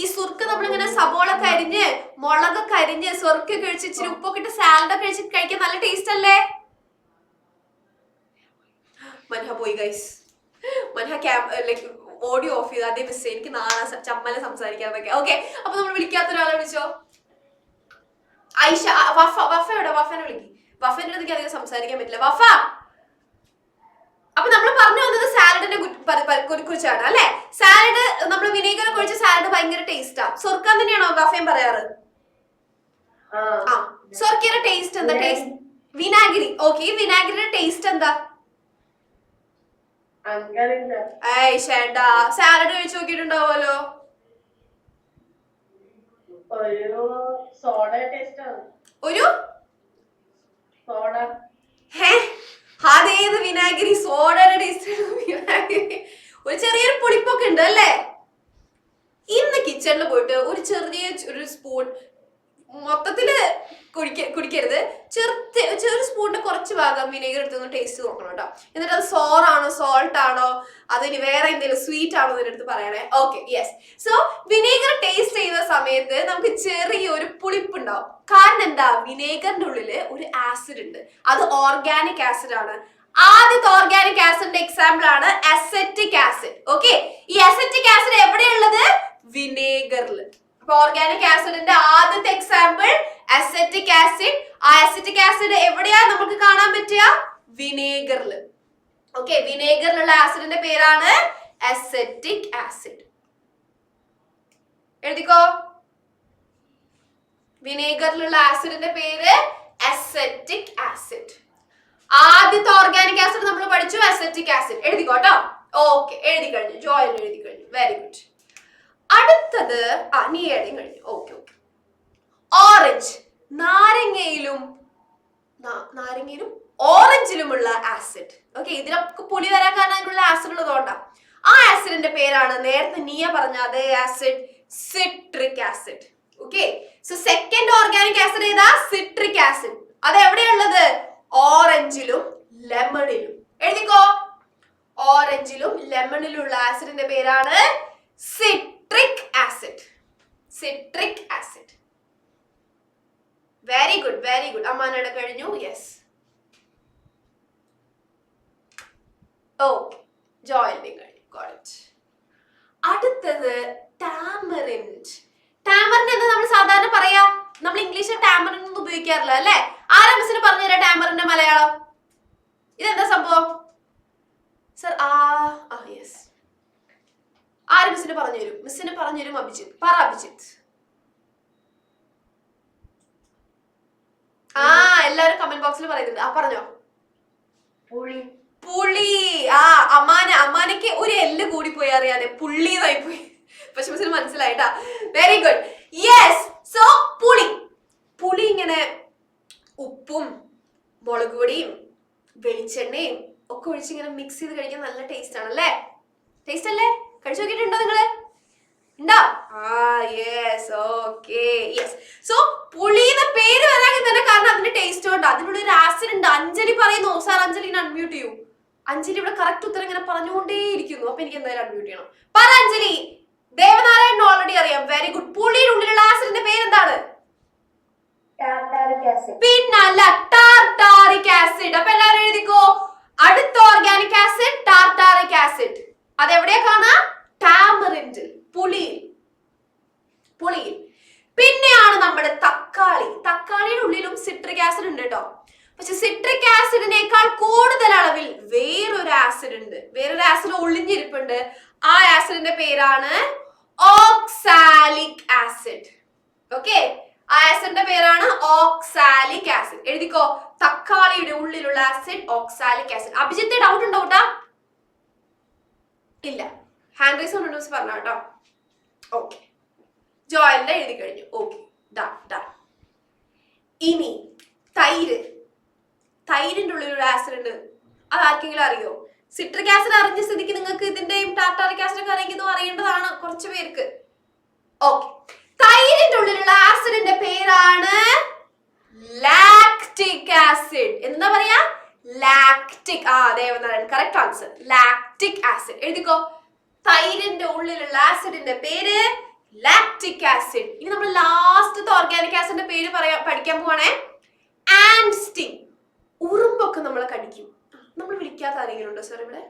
ഈ സുർക്ക നമ്മളിങ്ങനെ സബോള കരിഞ്ഞ് മുളക് കരിഞ്ഞ് സുർക്ക കഴിച്ച് ഇച്ചിരി ഉപ്പൊക്കെ ഇട്ട് സാലഡ് ഒക്കെ കഴിച്ച് കഴിക്കാൻ നല്ല ടേസ്റ്റ് അല്ലേ? മൻഹ പോയി guys. Manha like audio of ചെയ്ത് അതേ മിസ്. എനിക്ക് നാളെ ചമ്മല സംസാരിക്കാന്നൊക്കെ. ഓക്കെ, അപ്പൊ നമ്മൾ വിളിക്കാത്ത ഒരാളെ വിളിച്ചോ. ഐഷ. വഫ. വഫ എവിടെ? വഫനെ വിളിക്കും. വഫന്റെ അടുത്ത് അധികം സംസാരിക്കാൻ പറ്റില്ല. വഫ, അപ്പൊ നമ്മൾ പറഞ്ഞു വന്നത് സാലഡിനെ കുറിച്ചാണ് അല്ലെ? സാലഡ് നമ്മൾ വിനേഗർ ഒഴിച്ച സാലഡ് ഭയങ്കര ടേസ്റ്റാ. സൊർക്ക തന്നെയാണോ വഫയും പറയാറ്? ആ, സൊർക്കയുടെ ടേസ്റ്റ് എന്താ? ടേസ്റ്റ് വിനാഗിരി. ഓക്കെ, ഈ വിനാഗിരിയുടെ ടേസ്റ്റ് എന്താ? ഷേണ്ടാ, സാലഡ് കഴിച്ചു നോക്കിയിട്ടുണ്ടാവുമല്ലോ. ഒരു അതേത് വിനാഗിരി? സോഡയുടെ ടേസ്റ്റ്. വിനാഗിരി ഒരു ചെറിയൊരു പുളിപ്പൊക്കെ ഉണ്ട് അല്ലേ? ഇന്ന് കിച്ചണിൽ പോയിട്ട് ഒരു ചെറിയ സ്പൂൺ, മൊത്തത്തില് കുടിക്കരുത്, ചെറു സ്പൂണിന്റെ കുറച്ച് ഭാഗം വിനേഗർ എടുത്തൊന്ന് ടേസ്റ്റ് നോക്കണം കേട്ടോ. എന്നിട്ട് അത് സോറാണോ സോൾട്ട് ആണോ അതിന് വേറെ എന്തെങ്കിലും സ്വീറ്റ് ആണോ എന്ന് എടുത്ത് പറയണേ. Okay, yes. So vinegar taste ചെയ്യുന്ന സമയത്ത് നമുക്ക് ചെറിയൊരു പുളിപ്പ് ഉണ്ടാവും. കാരണം എന്താ? വിനേഗറിന്റെ ഉള്ളില് ഒരു ആസിഡ് ഉണ്ട്. അത് ഓർഗാനിക് ആസിഡ് ആണ്. ആദ്യത്തെ ഓർഗാനിക് ആസിഡിന്റെ എക്സാമ്പിൾ ആണ് അസെറ്റിക് ആസിഡ്. ഓക്കെ, ഈ അസെറ്റിക് ആസിഡ് എവിടെയുള്ളത്? വിനേഗറിൽ. അപ്പൊ ഓർഗാനിക് ആസിഡിന്റെ ആദ്യത്തെ എക്സാമ്പിൾ അസെറ്റിക് ആസിഡ്. ആ അസെറ്റിക് ആസിഡ് എവിടെയാ നമുക്ക് കാണാൻ പറ്റുക? വിനേഗറിൽ. ഓക്കെ, വിനേഗറിലുള്ള ആസിഡിന്റെ പേരാണ് അസെറ്റിക് ആസിഡ്. എഴുതിക്കോ. വിനേഗറിലുള്ള ആസിഡിന്റെ പേര് അസെറ്റിക് ആസിഡ്. ആദ്യത്തെ ഓർഗാനിക് ആസിഡ് നമ്മൾ പഠിച്ചു അസെറ്റിക് ആസിഡ്. എഴുതിക്കോട്ടോ. ഓക്കെ, എഴുതി കഴിഞ്ഞു. ജോയൽ എഴുതി കഴിഞ്ഞു. Very good. അടുത്തത് നീ എഴുതി കഴിഞ്ഞു. Okay okay. ഓറഞ്ച്. നാരങ്ങയിലും ഓറഞ്ചിലുമുള്ള ആസിഡ്. ഓക്കെ, ഇതിലൊക്കെ പുളി വരാൻ കാരണം അതിനുള്ള ആസിഡ് ഉള്ളതുകൊണ്ടാ. ആ ആസിഡിന്റെ പേരാണ് നേരത്തെ നീയ പറഞ്ഞ അതേ acid, citric acid. Okay, so second organic acid ഏതാ? Citric acid. അത് എവിടെയുള്ളത്? ഓറഞ്ചിലും ലെമണിലും. എഴുതിക്കോ. ഓറഞ്ചിലും ലെമണിലുള്ള ആസിഡിന്റെ പേരാണ് citric acid. Citric acid. Very good, very good. അമ്മാനയുടെ കഴിഞ്ഞു. യെസ്. ഓക്കെ, ജോയിന്റെ കഴിഞ്ഞു. Got it. അടുത്തത് ടാമറിൻഡ്. ടാമറിൻഡ് എന്താ നമ്മൾ സാധാരണ പറയാ? നമ്മൾ ഇംഗ്ലീഷിൽ ടാമറിൻഡ് ഒന്നും ഉപയോഗിക്കാറില്ല അല്ലെ? ആരാ മിസ്സിന് പറഞ്ഞുതരാ ടാമറിന്റെ മലയാളം? ഇതെന്താ സംഭവം സർ? യെസ്, ആര് മിസ്സിന് പറഞ്ഞുതരും? മിസ്സിന് പറഞ്ഞുതരും അഭിജിത്ത്. പറ അഭിജിത്ത്. എല്ലാരും കമന്റ് ബോക്സിൽ പറയുന്നുണ്ട്. പറഞ്ഞോ. പുളി. അമ്മാനക്ക് ഒരു എല്ല് കൂടി പോയി അറിയാതെ പുള്ളി എന്നായി പോയി. പക്ഷെ മിസ്സിന് മനസ്സിലായിട്ടാ. Very good. യെസ്. സോ പുളി. പുളി ഇങ്ങനെ ഉപ്പും മുളക് പൊടിയും വെളിച്ചെണ്ണയും ഒക്കെ ഒഴിച്ച് ഇങ്ങനെ മിക്സ് ചെയ്ത് കഴിക്കാൻ നല്ല ടേസ്റ്റ് ആണല്ലേ? ടേസ്റ്റ് അല്ലേ? കഴിച്ചു നോക്കിയിട്ടുണ്ടോ നിങ്ങള്? ഉണ്ടോ? യെസ്. Okay, yes. സോ പുളിയുടെ പേര് വരാമെങ്കിൽ തന്നെ കാരണം അതിന്റെ ടേസ്റ്റ് കൊണ്ട്. അതിനുള്ള ഒരു ആസിഡ് ഉണ്ട്. അഞ്ജലി പറയുന്നു. സാർ അഞ്ജലിനെ അൺമ്യൂട്ട് ചെയ്യൂ. അഞ്ജലി ഇവിടെ കറക്റ്റ് ഉത്തരം ഇങ്ങനെ പറഞ്ഞുകൊണ്ടേയിരിക്കുന്നു. അപ്പൊ എനിക്ക് എന്തായാലും അൺമ്യൂട്ട് ചെയ്യണം. പറ അഞ്ജലി. ദേവനാരായണൻ ഓൾറെഡി അറിയാം. Very good. പുളിയുടെ ഉള്ളിലുള്ള ആസിഡിന്റെ പേരെന്താണ്? പിന്നല്ല, ടാർട്ടാറിക് ആസിഡ്. അപ്പൊ എല്ലാവരും എഴുതിക്കോ. അടുത്ത ഓർഗാനിക് ആസിഡ് ടാർട്ടാറിക് ആസിഡ്. അതെവിടെയാ കാണാ? ടാമറിൻഡിൽ, പുളിയിൽ. പിന്നെയാണ് നമ്മുടെ തക്കാളി. തക്കാളിയുടെ ഉള്ളിലും സിട്രിക് ആസിഡ് ഉണ്ട് കേട്ടോ. പക്ഷെ സിട്രിക് ആസിഡിനേക്കാൾ കൂടുതൽ അളവിൽ വേറൊരു ആസിഡ് ഉണ്ട്. വേറൊരു ആസിഡ് ഒളിഞ്ഞിരിപ്പുണ്ട്. ആ ആസിഡിന്റെ പേരാണ് ഓക്സാലിക് ആസിഡ്. ഓക്കെ, ആ ആസിഡിന്റെ പേരാണ് ഓക്സാലിക് ആസിഡ്. എഴുതിക്കോ, തക്കാളിയുടെ ഉള്ളിലുള്ള acid oxalic acid. Abhijith doubt ഉണ്ടോ കേട്ടാ? ഇല്ല, ഹാൻഡ് റൈസ് കൊണ്ട് മിസ് പറഞ്ഞ കേട്ടോ. ഓക്കെ, ജോയലിന്റെ എഴുതി കഴിഞ്ഞു. Okay, done. ഇനി തൈര്, തൈരിന്റെ ഉള്ളിലൊരു ആസിഡ് ഉണ്ട്, അത് ആർക്കെങ്കിലും അറിയോ? സിട്രിക് ആസിഡ് അറിഞ്ഞ സ്ഥിതിക്ക് നിങ്ങൾക്ക് ഇതിന്റെയും ടാർട്ടാറിക് ആസിഡ് ഒക്കെ അറിയേണ്ടതാണ് കുറച്ച് പേർക്ക്. ഓക്കെ, തൈരിന്റെ ഉള്ളിലുള്ള ആസിഡിന്റെ പേരാണ് ലാക്റ്റിക് ആസിഡ്. എന്താ പറയാ? Lactic. Devanarayan, correct answer, lactic acid. എഴുതിക്കോ, തൈരിന്റെ ഉള്ളിലുള്ള ആസിഡിന്റെ പേര് ലാക്റ്റിക് ആസിഡ്. ഇനി നമ്മൾ ലാസ്റ്റത്തെ ഓർഗാനിക് ആസിഡിന്റെ പേര് പഠിക്കാൻ പോവാണേ, ആൻസ്റ്റിങ്. ഉറുമ്പൊക്കെ നമ്മളെ കടിക്കും. നമ്മൾ വിളിക്കാത്ത ആരെങ്കിലും ഉണ്ടോ സാർ ഇവിടെ?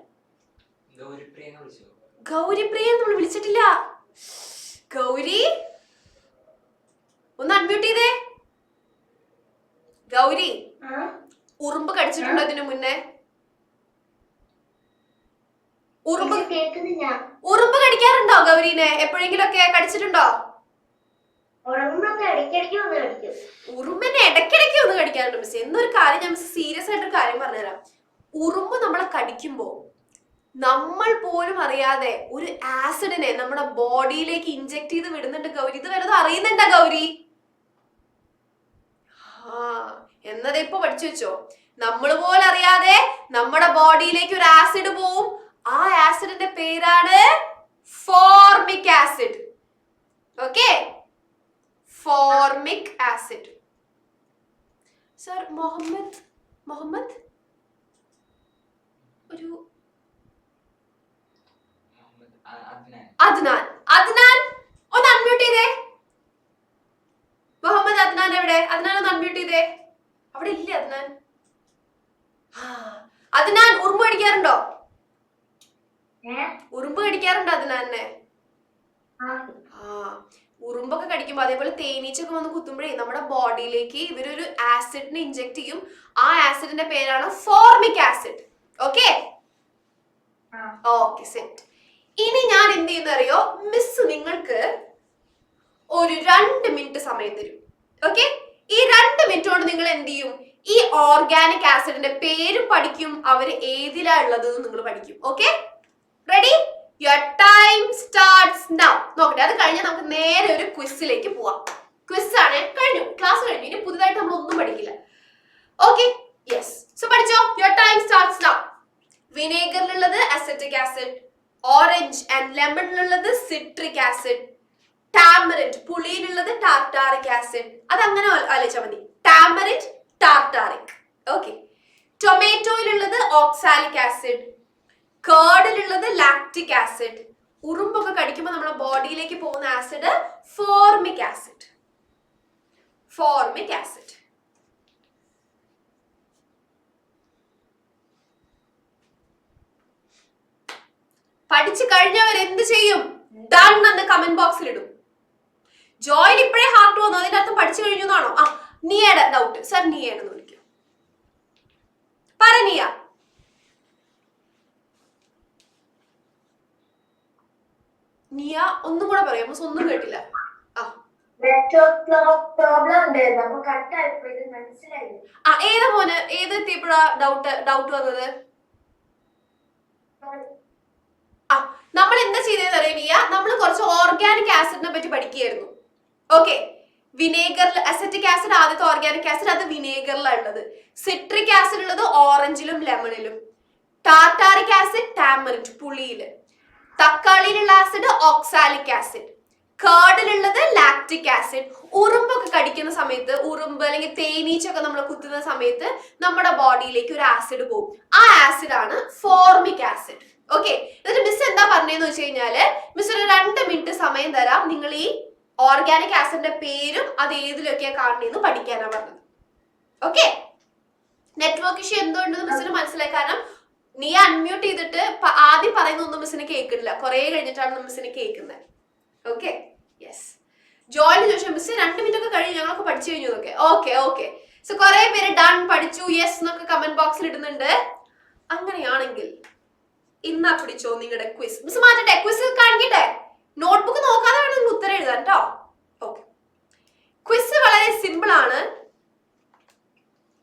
ഗൗരിപ്രിയ നമ്മൾ വിളിച്ചിട്ടില്ല. ഗൗരി ഒന്ന് അൺമ്യൂട്ട് ചെയ്തേ. ഗൗരി, ഉറുമ്പ് കടിച്ചിട്ടുണ്ടോ ഇതിനു മുന്നേ? ഉറുമ്പ് കടിക്കാറുണ്ടോ ഗൗരീനെ? എപ്പോഴെങ്കിലും ഒക്കെ കടിച്ചിട്ടുണ്ടോ? ഉറുമ്പിനെ ഇടയ്ക്കിടയ്ക്ക് ഒന്ന് കടിക്കാറുണ്ട് മിസ്. എന്നൊരു കാര്യം ഞാൻ മിസ് സീരിയസ് ആയിട്ടൊരു കാര്യം പറഞ്ഞുതരാം. ഉറുമ്പ് നമ്മളെ കടിക്കുമ്പോ നമ്മൾ പോലും അറിയാതെ ഒരു ആസിഡിനെ നമ്മുടെ ബോഡിയിലേക്ക് ഇൻജെക്ട് ചെയ്ത് വിടുന്നുണ്ട് ഗൗരി. ഇത് വല്ലതും അറിയുന്നുണ്ടോ ഗൗരി? എന്നത് ഇപ്പൊ പഠിച്ചു വെച്ചോ. നമ്മൾ പോലും അറിയാതെ നമ്മുടെ ബോഡിയിലേക്ക് ഒരു ആസിഡ് പോവും. ആ ആസിഡിന്റെ പേരാണ് formic acid. Okay, formic acid. Sir Muhammad ഒരു അദ്നാൻ ഒന്ന് അൺമ്യൂട്ട് ചെയ്തേ. മുഹമ്മദ് അദ്നാൻ എവിടെ? അദ്നാൻ ഒന്ന് അൺമ്യൂട്ട് ചെയ്തേ. അവിടെ ഇല്ലേ അദ്നാൻ? അദ്നാൻ, ഉറുമ്പ് കടിക്കാറുണ്ടോ? ഉറുമ്പ് കടിക്കാറുണ്ടോ അദ്നാനെ? ഉറുമ്പൊക്കെ കടിക്കുമ്പോ അതേപോലെ തേനീച്ചൊക്കെ വന്ന് കുത്തുമ്പോഴേ നമ്മുടെ ബോഡിയിലേക്ക് ഇവരൊരു ആസിഡിനെ ഇൻജെക്ട് ചെയ്യും. ആ ആസിഡിന്റെ പേരാണ് formic acid. Okay okay, set. ഇനി ഞാൻ എന്ത് ചെയ്യുന്നറിയോ, മിസ് നിങ്ങൾക്ക് ഒരു 2 മിനിറ്റ് സമയം തരും. ഓക്കെ, ഈ 2 മിനിറ്റ് കൊണ്ട് നിങ്ങൾ എന്ത് ചെയ്യും? ഈ ഓർഗാനിക് ആസിഡിന്റെ പേരും പഠിക്കും, അവര് ഏതിലാ ഉള്ളത് നിങ്ങൾ പഠിക്കും. Okay, ready? Your time starts now. നോക്കട്ടെ, അത് കഴിഞ്ഞാൽ നമുക്ക് നേരെ ഒരു ക്വിസിലേക്ക് പോവാം. ക്വിസ് ആണ്, കഴിഞ്ഞു, ക്ലാസ് കഴിഞ്ഞു. ഇനി പുതുതായിട്ട് നമ്മൾ ഒന്നും പഠിക്കില്ല. Okay, yes. സോ പഠിച്ചോ, യുവർ ടൈം സ്റ്റാർട്ട്സ് നൗ. വിനേഗറിലുള്ളത് അസറ്റിക് ആസിഡ്, ഓറഞ്ച് ആൻഡ് ലെമണിലുള്ളത് സിട്രിക് ആസിഡ്, ടാമറിൻഡ് പുളിയിലുള്ളത് ടാർട്ടാറിക് ആസിഡ്. അത് അങ്ങനെ ആലോചിച്ചാൽ മതി, ടാമറിൻഡ് ടാർട്ടാറിക്. ഓക്കെ, ടൊമാറ്റോയിലുള്ളത് ഓക്സാലിക് ആസിഡ്, കേർഡിലുള്ളത് ലാക്റ്റിക് ആസിഡ്. ഉറുമ്പൊക്കെ കടിക്കുമ്പോൾ നമ്മുടെ ബോഡിയിലേക്ക് പോകുന്ന acid formic acid. Formic acid. പഠിച്ചു കഴിഞ്ഞവർ എന്ത് ചെയ്യും? ഡൺ എന്ന് കമന്റ് ബോക്സിൽ ഇടും. ജോയിൽ ഇപ്പോഴേ ഹാർട്ട് വന്നു, അതിന്റെ അർത്ഥം പഠിച്ചു കഴിഞ്ഞു എന്നാണോ? നിയയുടെ ഡൗട്ട് സർ, നിയയാണെന്ന് വിളിക്കും. പറ നിയ. നിയ ഒന്നും കൂടെ പറയാം, മിസ് ഒന്നും കേട്ടില്ല. ഏതാ മോന്, ഏത് എത്തിയപ്പോഴാ ഡൗട്ട് വന്നത്? നമ്മൾ എന്താ ചെയ്തതെന്ന് അറിയാ, നമ്മൾ കുറച്ച് ഓർഗാനിക് ആസിഡിനെ പറ്റി പഠിക്കുകയായിരുന്നു. ഓക്കെ, വിനേഗറിൽ അസറ്റിക് ആസിഡ് ആദ്യത്തെ ഓർഗാനിക് ആസിഡ്, അത് വിനേഗറിലാണ് ഉള്ളത്. സിട്രിക് ആസിഡ് ഉള്ളത് ഓറഞ്ചിലും ലെമണിലും, ടാർട്ടാറിക് ആസിഡ് ടാമറിൻഡ് പുളിയില്, തക്കാളിയിലുള്ള ആസിഡ് ഓക്സാലിക് ആസിഡ്, കേർഡിലുള്ളത് ലാക്റ്റിക് ആസിഡ്. ഉറുമ്പൊക്കെ കടിക്കുന്ന സമയത്ത്, ഉറുമ്പ് അല്ലെങ്കിൽ തേനീച്ചൊക്കെ നമ്മൾ കുത്തുന്ന സമയത്ത് നമ്മുടെ ബോഡിയിലേക്ക് ഒരു ആസിഡ് പോകും. ആ ആസിഡ് ആണ് ഫോർമിക് ആസിഡ്. ഓക്കെ, എന്നിട്ട് മിസ് എന്താ പറഞ്ഞതെന്ന് വെച്ച് കഴിഞ്ഞാല്, മിസ് ഒരു 2 മിനിറ്റ് സമയം തരാം, നിങ്ങൾ ഈ ഓർഗാനിക് ആസിഡിന്റെ പേരും അത് ഏതിലൊക്കെയാ കാണുന്നതെന്ന് പഠിക്കാനാ പറഞ്ഞത്. ഓക്കെ, നെറ്റ്വർക്ക് ഇഷ്യൂ എന്തുകൊണ്ടെന്ന് മിസ്സിന് മനസ്സിലായി. കാരണം നീ അൺമ്യൂട്ട് ചെയ്തിട്ട് ആദ്യം പറയുന്നൊന്നും മിസ്സിന് കേൾക്കുന്നില്ല, കുറെ കഴിഞ്ഞിട്ടാണ് മിസ്സിന് കേൾക്കുന്നത്. Okay, yes. ജോയിൻ ചോദിച്ചാൽ മിസ് 2 മിനിറ്റ് ഒക്കെ കഴിഞ്ഞു, ഞങ്ങളൊക്കെ പഠിച്ചു കഴിഞ്ഞു എന്നൊക്കെ. ഓക്കെ ഓക്കെ, സോ കുറെ പേര് ഡൺ പഠിച്ചു യെസ് എന്നൊക്കെ കമന്റ് ബോക്സിൽ ഇടുന്നുണ്ട്. അങ്ങനെയാണെങ്കിൽ ഇന്നാ പിടിച്ചോ നിങ്ങളുടെ ക്വിസ്. മിസ് മാറ്റട്ടെ, ക്വിസ് കാണിക്കട്ടെ. നോട്ട്ബുക്ക് നോക്കാതെ വേണം നിങ്ങൾ ഉത്തരം എഴുതാൻ കേട്ടോ. ഓക്കെ, ക്വിസ് വളരെ സിമ്പിൾ ആണ്.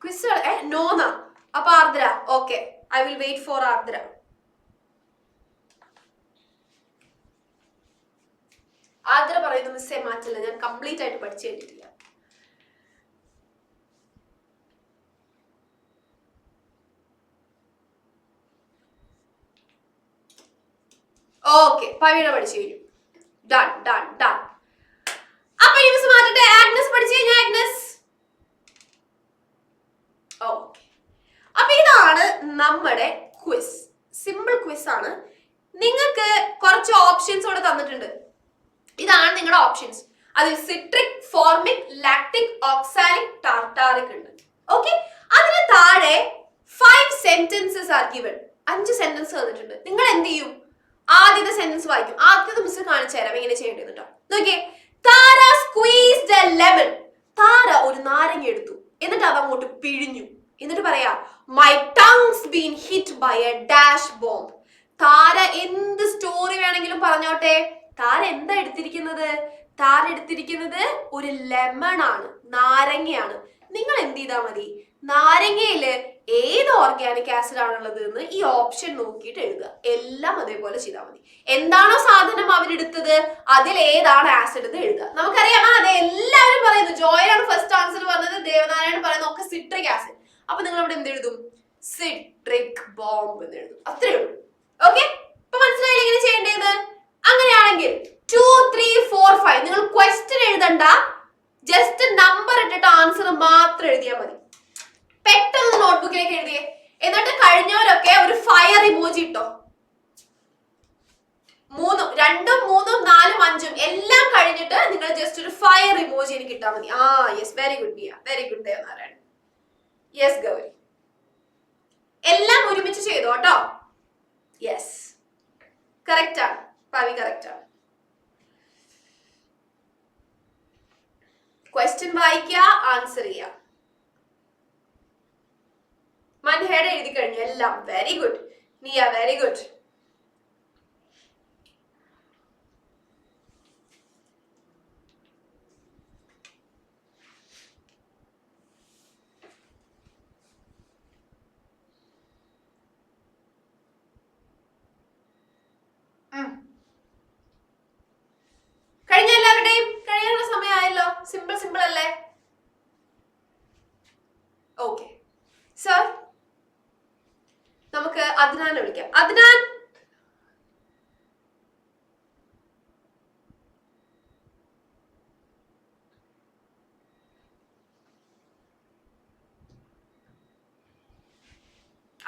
ക്വിസ് നോന്ന. അപ്പൊ Ardra, okay, I will wait for Ardra. Ardra പറയുന്നു മിസ്സേ മാറ്റില്ല, ഞാൻ കംപ്ലീറ്റ് ആയിട്ട് പഠിച്ചു കഴിഞ്ഞിട്ടില്ല. ഓക്കെ, പവീണ പഠിച്ചു കഴിഞ്ഞു. Done done done. അപ്പൊ ഈ മിസ് മാറ്റട്ടെ, ആഗ്നസ് പഠിച്ചു കഴിഞ്ഞു. Agnes, okay. അപ്പൊ ഇതാണ് നമ്മുടെ ക്വിസ്. സിമ്പിൾ ക്വിസ് ആണ്. നിങ്ങൾക്ക് കുറച്ച് ഓപ്ഷൻസ് ഇവിടെ തന്നിട്ടുണ്ട്. ഇതാണ് നിങ്ങളുടെ ഓപ്ഷൻസ്. അതിൽ citric, formic, lactic, oxalic, tartaric ഉണ്ട്. ഓക്കെ, അതിന് താഴെ 5 sentences ആർ ഗിവൺ. 5 സെന്റൻസ് തന്നിട്ടുണ്ട്. നിങ്ങൾ എന്ത് ചെയ്യും? ആദ്യത്തെ സെന്റൻസ് വായിക്കും. ആദ്യത്തെ മിസ് കാണിച്ചു തരാം എങ്ങനെ ചെയ്യേണ്ടത് കേട്ടോ. നോക്കിയേ, Thara squeezed a lemon. Thara ഒരു നാരങ്ങ എടുത്തു, എന്നിട്ട് അത് അങ്ങോട്ട് പിഴിഞ്ഞു. എന്നിട്ട് പറയാ, my tongue's been hit by a dash bomb. Thara എന്ത് സ്റ്റോറി വേണമെങ്കിലും പറഞ്ഞോട്ടെ. താര എന്താ എടുത്തിരിക്കുന്നത്? താര എടുത്തിരിക്കുന്നത് ഒരു ലെമൺ ആണ്, നാരങ്ങയാണ്. നിങ്ങൾ എന്ത് ചെയ്താൽ മതി? നാരങ്ങയില് ഏത് ഓർഗാനിക് ആസിഡ് ആണുള്ളത് എന്ന് ഈ ഓപ്ഷൻ നോക്കിയിട്ട് എഴുതുക. എല്ലാം അതേപോലെ ചെയ്താൽ മതി. എന്താണോ സാധനം അവരെടുത്തത് അതിൽ ഏതാണ് ആസിഡ് എന്ന് എഴുതുക. നമുക്കറിയാം, അതെ എല്ലാവരും പറയുന്നു. ജോയാണ് ഫസ്റ്റ് ആൻസർ പറഞ്ഞത്, ദേവനാരായണൻ പറയുന്നത് ഒക്കെ സിട്രിക് ആസിഡ്. അപ്പൊ നിങ്ങൾ ഇവിടെ എന്ത് എഴുതും? സിട്രിക് ബോംബ് എന്ന് എഴുതും. അത്രേ ഉള്ളൂ. ഓക്കെ, ഇപ്പൊ മനസ്സിലായില്ലേ എങ്ങനെ ചെയ്യേണ്ടത്? അങ്ങനെയാണെങ്കിൽ 2, 3, 4, 5 നിങ്ങൾ ക്വസ്റ്റ്യൻ എഴുതണ്ട, ജസ്റ്റ് നമ്പർ ഇട്ടിട്ട് ആൻസർ മാത്രം എഴുതിയാൽ മതി. പെട്ടെന്ന് നോട്ട്ബുക്കിലേക്ക് എഴുതിയേ. എന്നിട്ട് കഴിഞ്ഞവരൊക്കെ ഒരു ഫയർ ഇമോജി ഇട്ടോ. 3, 2, 3, 4, 5 എല്ലാം കഴിഞ്ഞിട്ട് നിങ്ങൾ ജസ്റ്റ് ഒരു ഫയർ ഇമോജി എനിക്ക് ഇട്ടാൽ മതി. Yes, very good Diya, very good Devanarayanan. Yes Gauri, എല്ലാം ഒരുമിച്ച് ചെയ്തോ കേട്ടോ. യെസ്, കറക്റ്റ് ആണ് പവി, കറക്റ്റ് ആണ്. ക്വസ്റ്റ്യൻ വായിക്കുക, ആൻസർ ചെയ്യുക. മൻഹയുടെ എഴുതി കഴിഞ്ഞു എല്ലാം. വെരി ഗുഡ് നിയ, വെരി ഗുഡ്. കഴിഞ്ഞ എല്ലാവരുടെയും കഴിയാനുള്ള സമയമായല്ലോ. സിമ്പിൾ സിമ്പിൾ അല്ലേ? ഓക്കെ സർ, നമുക്ക് അദ്നാനെ വിളിക്കാം. അദ്നാൻ,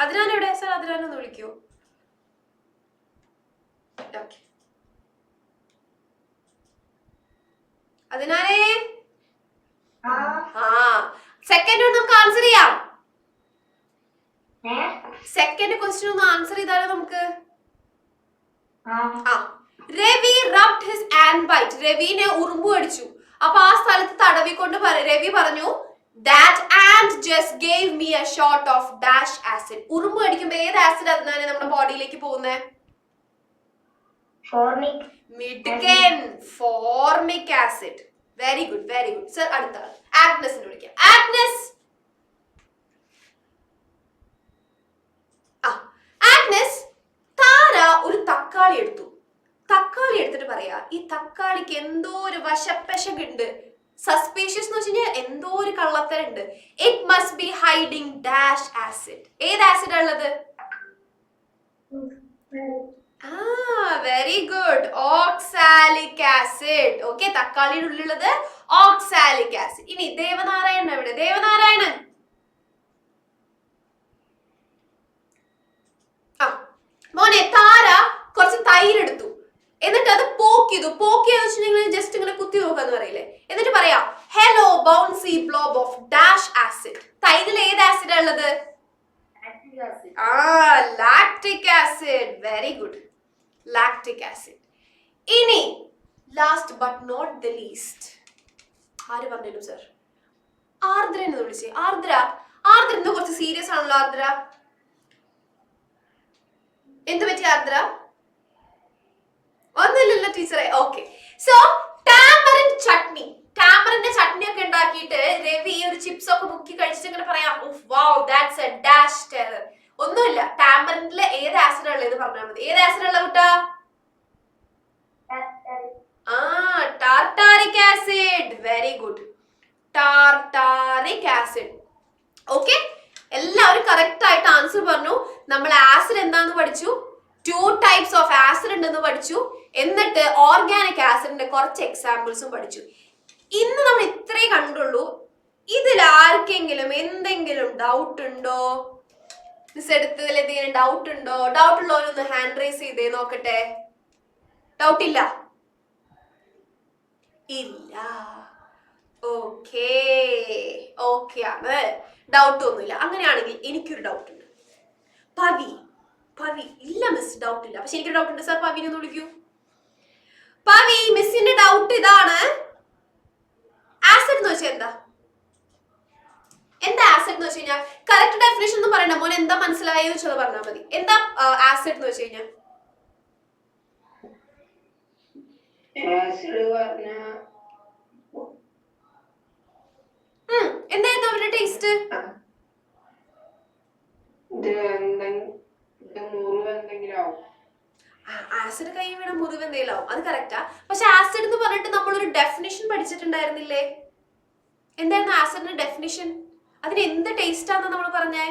അദ്നാൻ എവിടെ? സർ അദ്നാൻ ഒന്ന് വിളിക്കൂ. ഓക്കെ, അതിനാനേ സെക്കൻഡ് നമുക്ക് ആൻസർ ചെയ്യാം. സെക്കൻഡ് ക്വസ്റ്റ്യൻ ഒന്ന് ആൻസർ ചെയ്താലോ നമുക്ക്? Ravi rubbed his hand bite. രവിനെ ഉറുമ്പ് കടിച്ചു. അപ്പൊ ആ സ്ഥലത്ത് തടവിക്കൊണ്ട് രവി പറഞ്ഞു, that ant just gave me a shot of dash acid. ഉറുമ്പ് കടിക്കുമ്പോ ഏത് ആസിഡ് അതിനാണ് നമ്മുടെ ബോഡിയിലേക്ക് പോകുന്നത്? ഫോർമിക്. മിഡ്കൻ, formic acid. Very good, very good. Sir അടുത്ത ആൾ ആഗ്നസിനെ വിളിക്കാം. ആഗ്നസ്, ആഗ്നസ്, താര ഒരു തക്കാളി എടുത്തു. തക്കാളി എടുത്തിട്ട് പറയാ, ഈ തക്കാളിക്ക് എന്തോ ഒരു വശപ്പശകുണ്ട്. സസ്പീഷ്യസ് എന്ന് വെച്ച് കഴിഞ്ഞാൽ എന്തോ ഒരു കള്ളത്തരുണ്ട്. It must be hiding dash acid. ഏത് ആസിഡ് ഉള്ളത്? Very good, oxalic acid. Okay, തക്കാളിയുടെ ഉള്ളിലുള്ളത് ഓക്സാലിക് ആസിഡ്. ഇനി ദേവനാരായണൻ എവിടെ? ദേവനാരായണൻ, മോനെ, താര കുറച്ച് തൈര് എടുത്തു, എന്നിട്ട് അത് പോക്കിയതു. പോക്കിയെന്ന് വെച്ചിട്ടുണ്ടെങ്കിൽ ജസ്റ്റ് ഇങ്ങനെ കുത്തി നോക്കാന്ന് പറയില്ലേ. എന്നിട്ട് പറയാ, hello bouncy blob of dash acid. തൈരിൽ ഏത് ആസിഡ് ഉള്ളത്? Lactic acid. Very good, lactic acid. ഇനി last but not the least, ആര് പറഞ്ഞു സർ? ആർദ്ര എന്ന് വിളിച്ചേ. ആർദ്ര, ആർദ്ര ഇന്ന് കുറച്ച് സീരിയസ് ആണല്ലോ. ആർദ്ര എന്ത് പറ്റി ആർദ്ര? ഒന്നുമില്ലല്ലോ ടീച്ചറെ. ഓക്കെ, സോ ടാമറിൻ ചട്നി, ടാമറിന്റെ ചട്നി ഒക്കെ ഉണ്ടാക്കിയിട്ട് രവി ഒരു ചിപ്സ് ഒക്കെ മുക്കി കഴിച്ചിട്ട് ഇങ്ങനെ പറയാം, wow that's A dash terror. ഒന്നുമില്ല, ടാമറിനിലെ ഏത് ആസിഡ് ഉള്ളത് പറഞ്ഞാൽ മതി. ഏത് ആസിഡ് ഉള്ള കുട്ടാ? Tartaric acid. Very good, tartaric acid. Okay, എല്ലാവരും കറക്റ്റ് ആയിട്ട് ആൻസർ പറഞ്ഞു. നമ്മൾ ആസിഡ് എന്താന്ന് പഠിച്ചു, 2 ടൈപ്സ് ഓഫ് ആസിഡ് ഉണ്ടെന്ന് പഠിച്ചു. എന്നിട്ട് ഓർഗാനിക് ആസിഡിന്റെ കുറച്ച് എക്സാമ്പിൾസും പഠിച്ചു. ഇന്ന് നമ്മൾ ഇത്രേ കണ്ടുള്ളൂ. ഇതിൽ ആർക്കെങ്കിലും എന്തെങ്കിലും ഡൗട്ട് ഉണ്ടോ? മിസ് എടുത്തതിൽ എന്തെങ്കിലും ഡൗട്ട് ഉണ്ടോ? ഡൗട്ട് ഉള്ളവരൊന്ന് ഹാൻഡ് റൈസ് ചെയ്തേ നോക്കട്ടെ. ഡൗട്ട് ഇല്ല? ഇല്ല. ഓക്കേ ആണ്, ഡൗട്ട് ഒന്നുമില്ല. അങ്ങനെയാണെങ്കിൽ എനിക്കൊരു ഡൗട്ട് ഉണ്ട്. പവി ഇല്ല മിസ്, ഡൗട്ട് ഇല്ല. പക്ഷെ എനിക്കൊരു ഡൗട്ട് ഉണ്ട് സാർ, പവിനെ ഒന്ന് വിളിക്കൂ. പവി, മിസ്സിന്റെ ഡൗട്ട് ഇതാണ്, ആസിഡ് എന്ന് വെച്ചാൽ എന്താ ആസിഡ് എന്ന് വെച്ച് കഴിഞ്ഞാൽ കറക്റ്റ് ഡെഫിനേഷൻ ഒന്നും പറയണ്ട മോനെ, എന്താ മനസ്സിലായെന്ന് വെച്ചാൽ പറഞ്ഞാൽ മതി. എന്താ ആസിഡ് എന്ന് വെച്ച് കഴിഞ്ഞാൽ? എന്തായിരുന്നു അവരുടെ ടേസ്റ്റ്? ആസിഡ് കൈ വീണ മുറിവ് എന്തെങ്കിലും ആവും, അത് കറക്റ്റാ. പക്ഷെ ആസിഡ് എന്ന് പറഞ്ഞിട്ട് നമ്മളൊരു ഡെഫിനിഷൻ പഠിച്ചിട്ടുണ്ടായിരുന്നില്ലേ? എന്തായിരുന്നു ആസിഡിന്റെ ഡെഫിനിഷൻ? അതിന് എന്ത് ടേസ്റ്റ് ആണെന്ന് നമ്മൾ പറഞ്ഞേ?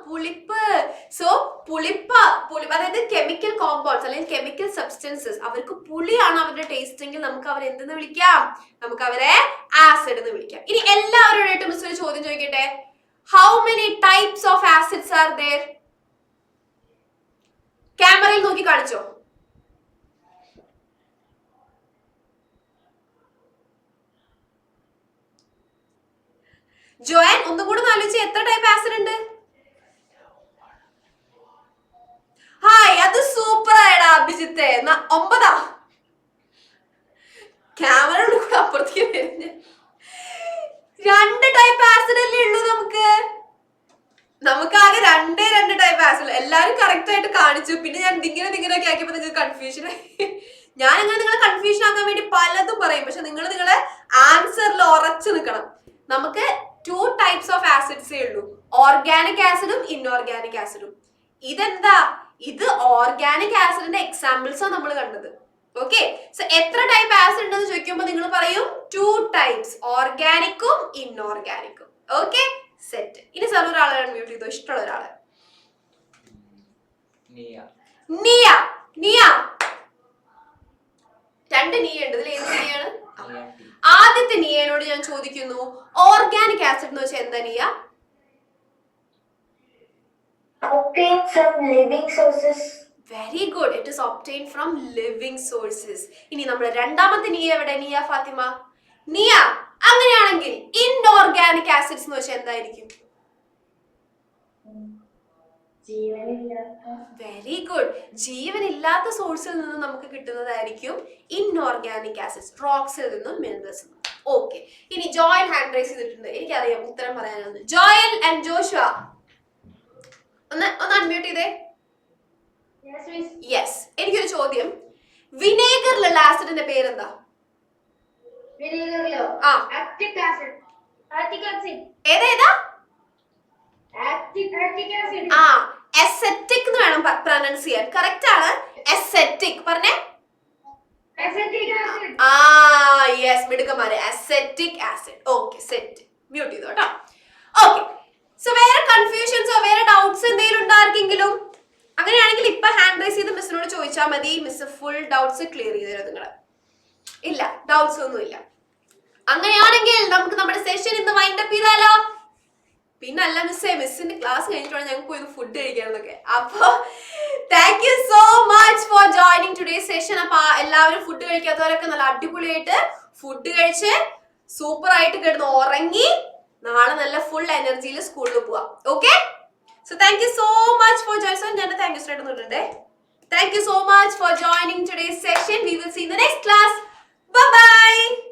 പുളിപ്പ്. സോ പുളിപ്പ്, അതായത് കെമിക്കൽ കോമ്പൗണ്ട്സ് അല്ലെങ്കിൽ കെമിക്കൽ സബ്സ്റ്റൻസസ്, അവർക്ക് പുളിയാണ് അവരുടെ ടേസ്റ്റ് എങ്കിൽ നമുക്ക് അവരെ എന്തെന്ന് വിളിക്കാം? നമുക്ക് അവരെ ആസിഡ് എന്ന് വിളിക്കാം. ഇനി എല്ലാവരോടായിട്ട് മിസ് ഒരു ചോദ്യം ചോദിക്കട്ടെ, how many types of acids R there? ക്യാമറയിൽ നോക്കി കാണിച്ചോ. ജോയൻ ഒന്നും കൂടെ ആലോചിച്ച്, എത്ര ടൈപ്പ് ആസിഡ് ഉണ്ട്? ഹായ്, അത് സൂപ്പർ ആയടാ അഭിജിത്തെ. 9. ക്യാമറയുടെ കൂടെ അപ്പുറത്തേക്ക് വരുന്ന 2 ടൈപ്പ് ആസിഡ് അല്ലേ ഉള്ളൂ നമുക്ക് ആകെ 2 ടൈപ്പ് ആസിഡ്. എല്ലാരും കറക്റ്റ് ആയിട്ട് കാണിച്ചു. പിന്നെ ഞാൻ ഇങ്ങനെയൊക്കെ ആക്കിയപ്പോ നിങ്ങൾക്ക് കൺഫ്യൂഷൻ ആയി. ഞാൻ അങ്ങനെ നിങ്ങളെ കൺഫ്യൂഷൻ ആക്കാൻ വേണ്ടി പലതും പറയും, പക്ഷെ നിങ്ങൾ നിങ്ങളെ ആൻസറിൽ ഉറച്ചു നിൽക്കണം. നമുക്ക് 2 ടൈപ്സ് ഓഫ് ആസിഡ്സേ ഉള്ളൂ, ഓർഗാനിക് ആസിഡും ഇൻഓർഗാനിക് ആസിഡും. ഇതെന്താ? ഇത് ഓർഗാനിക് ആസിഡിന്റെ എക്സാമ്പിൾസ് ആണ് നമ്മൾ കണ്ടത്. ഓക്കെ, സോ എത്ര ടൈപ്പ് ആസിഡ് ഉണ്ടെന്ന് ചോദിക്കുമ്പോൾ നിങ്ങൾ പറയും 2 ടൈപ്സ്, ഓർഗാനിക്കും ഇൻഓർഗാനിക്കും. Okay, set. ഇനി സാർ ഒരാളെ മ്യൂട്ട് ചെയ്തോ, ഇഷ്ടമുള്ള ഒരാളെ. നിയ 2 നിയ ഉണ്ട്, ഇതിൽ ഏത് നിയാണ്? ആദ്യത്തെ നിയനോട് ഞാൻ ചോദിക്കുന്നു, ഓർഗാനിക് ആസിഡ് എന്ന് വെച്ചാൽ എന്താ നിയ? Obtained from living sources. Very good, it is obtained from living sources. ഇനി നമ്മുടെ രണ്ടാമത്തെ നിയ എവിടെ? നിയ ഫാത്തിമ. നിയ, അങ്ങനെയാണെങ്കിൽ ഇൻഓർഗാനിക് ആസിഡ്സ് എന്ന് വെച്ചാൽ എന്തായിരിക്കും? വെരി ഗുഡ്, ജീവനില്ലാത്ത സോഴ്സിൽ നിന്ന് നമുക്ക് കിട്ടുന്നതായിരിക്കും ഇൻഓർഗാനിക് ആസിഡ്സ്, റോക്സിൽ നിന്നും മിനറൽസിൽ നിന്നും. ഓക്കെ, ഇനി ജോയൽ ഹാൻഡ് റൈസ് ചെയ്തിട്ടുണ്ട്, എനിക്കറിയാം ഉത്തരം പറയാനൊന്ന്. ജോയൽ ആൻഡ് ജോഷുവ ഒന്ന് അൺമ്യൂട്ട് ചെയ്തേ. യെസ്, എനിക്കൊരു ചോദ്യം, വിനേഗറിലുള്ള ആസിഡിന്റെ പേരെന്താ? ഏതേതാ? അസെറ്റിക് എന്ന് വേണം പ്രൊനൗൺസ് ചെയ്യാൻ. കറക്റ്റ് ആണ്, അസെറ്റിക്. പറഞ്ഞേ. യെസ്, മിടുക്കന്മാരെ, acetic acid. Okay, set. Mute ചെയ്തോ കേട്ടോ. ഓക്കെ, സോ വേറെ കൺഫ്യൂഷൻസോ വേറെ ഡൗട്ട്സ് എന്തെങ്കിലും ഉണ്ടോ ആർക്കെങ്കിലും? അങ്ങനെയാണെങ്കിൽ ഇപ്പൊ ഹാൻഡ് റൈസ് ചെയ്ത് മിസ്സിനോട് ചോദിച്ചാൽ മതി, മിസ് ഫുൾ ഡൗട്ട്സ് ക്ലിയർ ചെയ്ത് തരും നിങ്ങള്. ഇല്ല, ഡൗട്ട്സ് ഒന്നും ഇല്ല. അങ്ങനെയാണെങ്കിൽ നമുക്ക് നമ്മുടെ സെഷൻ ഇന്ന് വൈൻഡ് അപ്പ് ചെയ്താലോ? പിന്നല്ല മിസ്സിന്റെ ക്ലാസ് കഴിഞ്ഞിട്ടാണ് ഞങ്ങൾക്ക് പോയി ഫുഡ് കഴിക്കാന്നൊക്കെ. അപ്പൊ thank you so much for joining today session. അപ്പൊ എല്ലാവരും ഫുഡ് കഴിക്കാത്തവരൊക്കെ നല്ല അടിപൊളിയായിട്ട് ഫുഡ് കഴിച്ച് സൂപ്പർ ആയിട്ട് കിടന്ന് ഉറങ്ങി നാളെ നല്ല ഫുൾ എനർജിയിൽ സ്കൂളിൽ പോവാം. Okay, so thank you so much for joining. ഞാൻ താങ്ക് യു സ്റ്റാർട്ട് ചെയ്തിട്ടുണ്ടേ. Thank you so much for joining today's session. We will see you in the next class. Bye bye.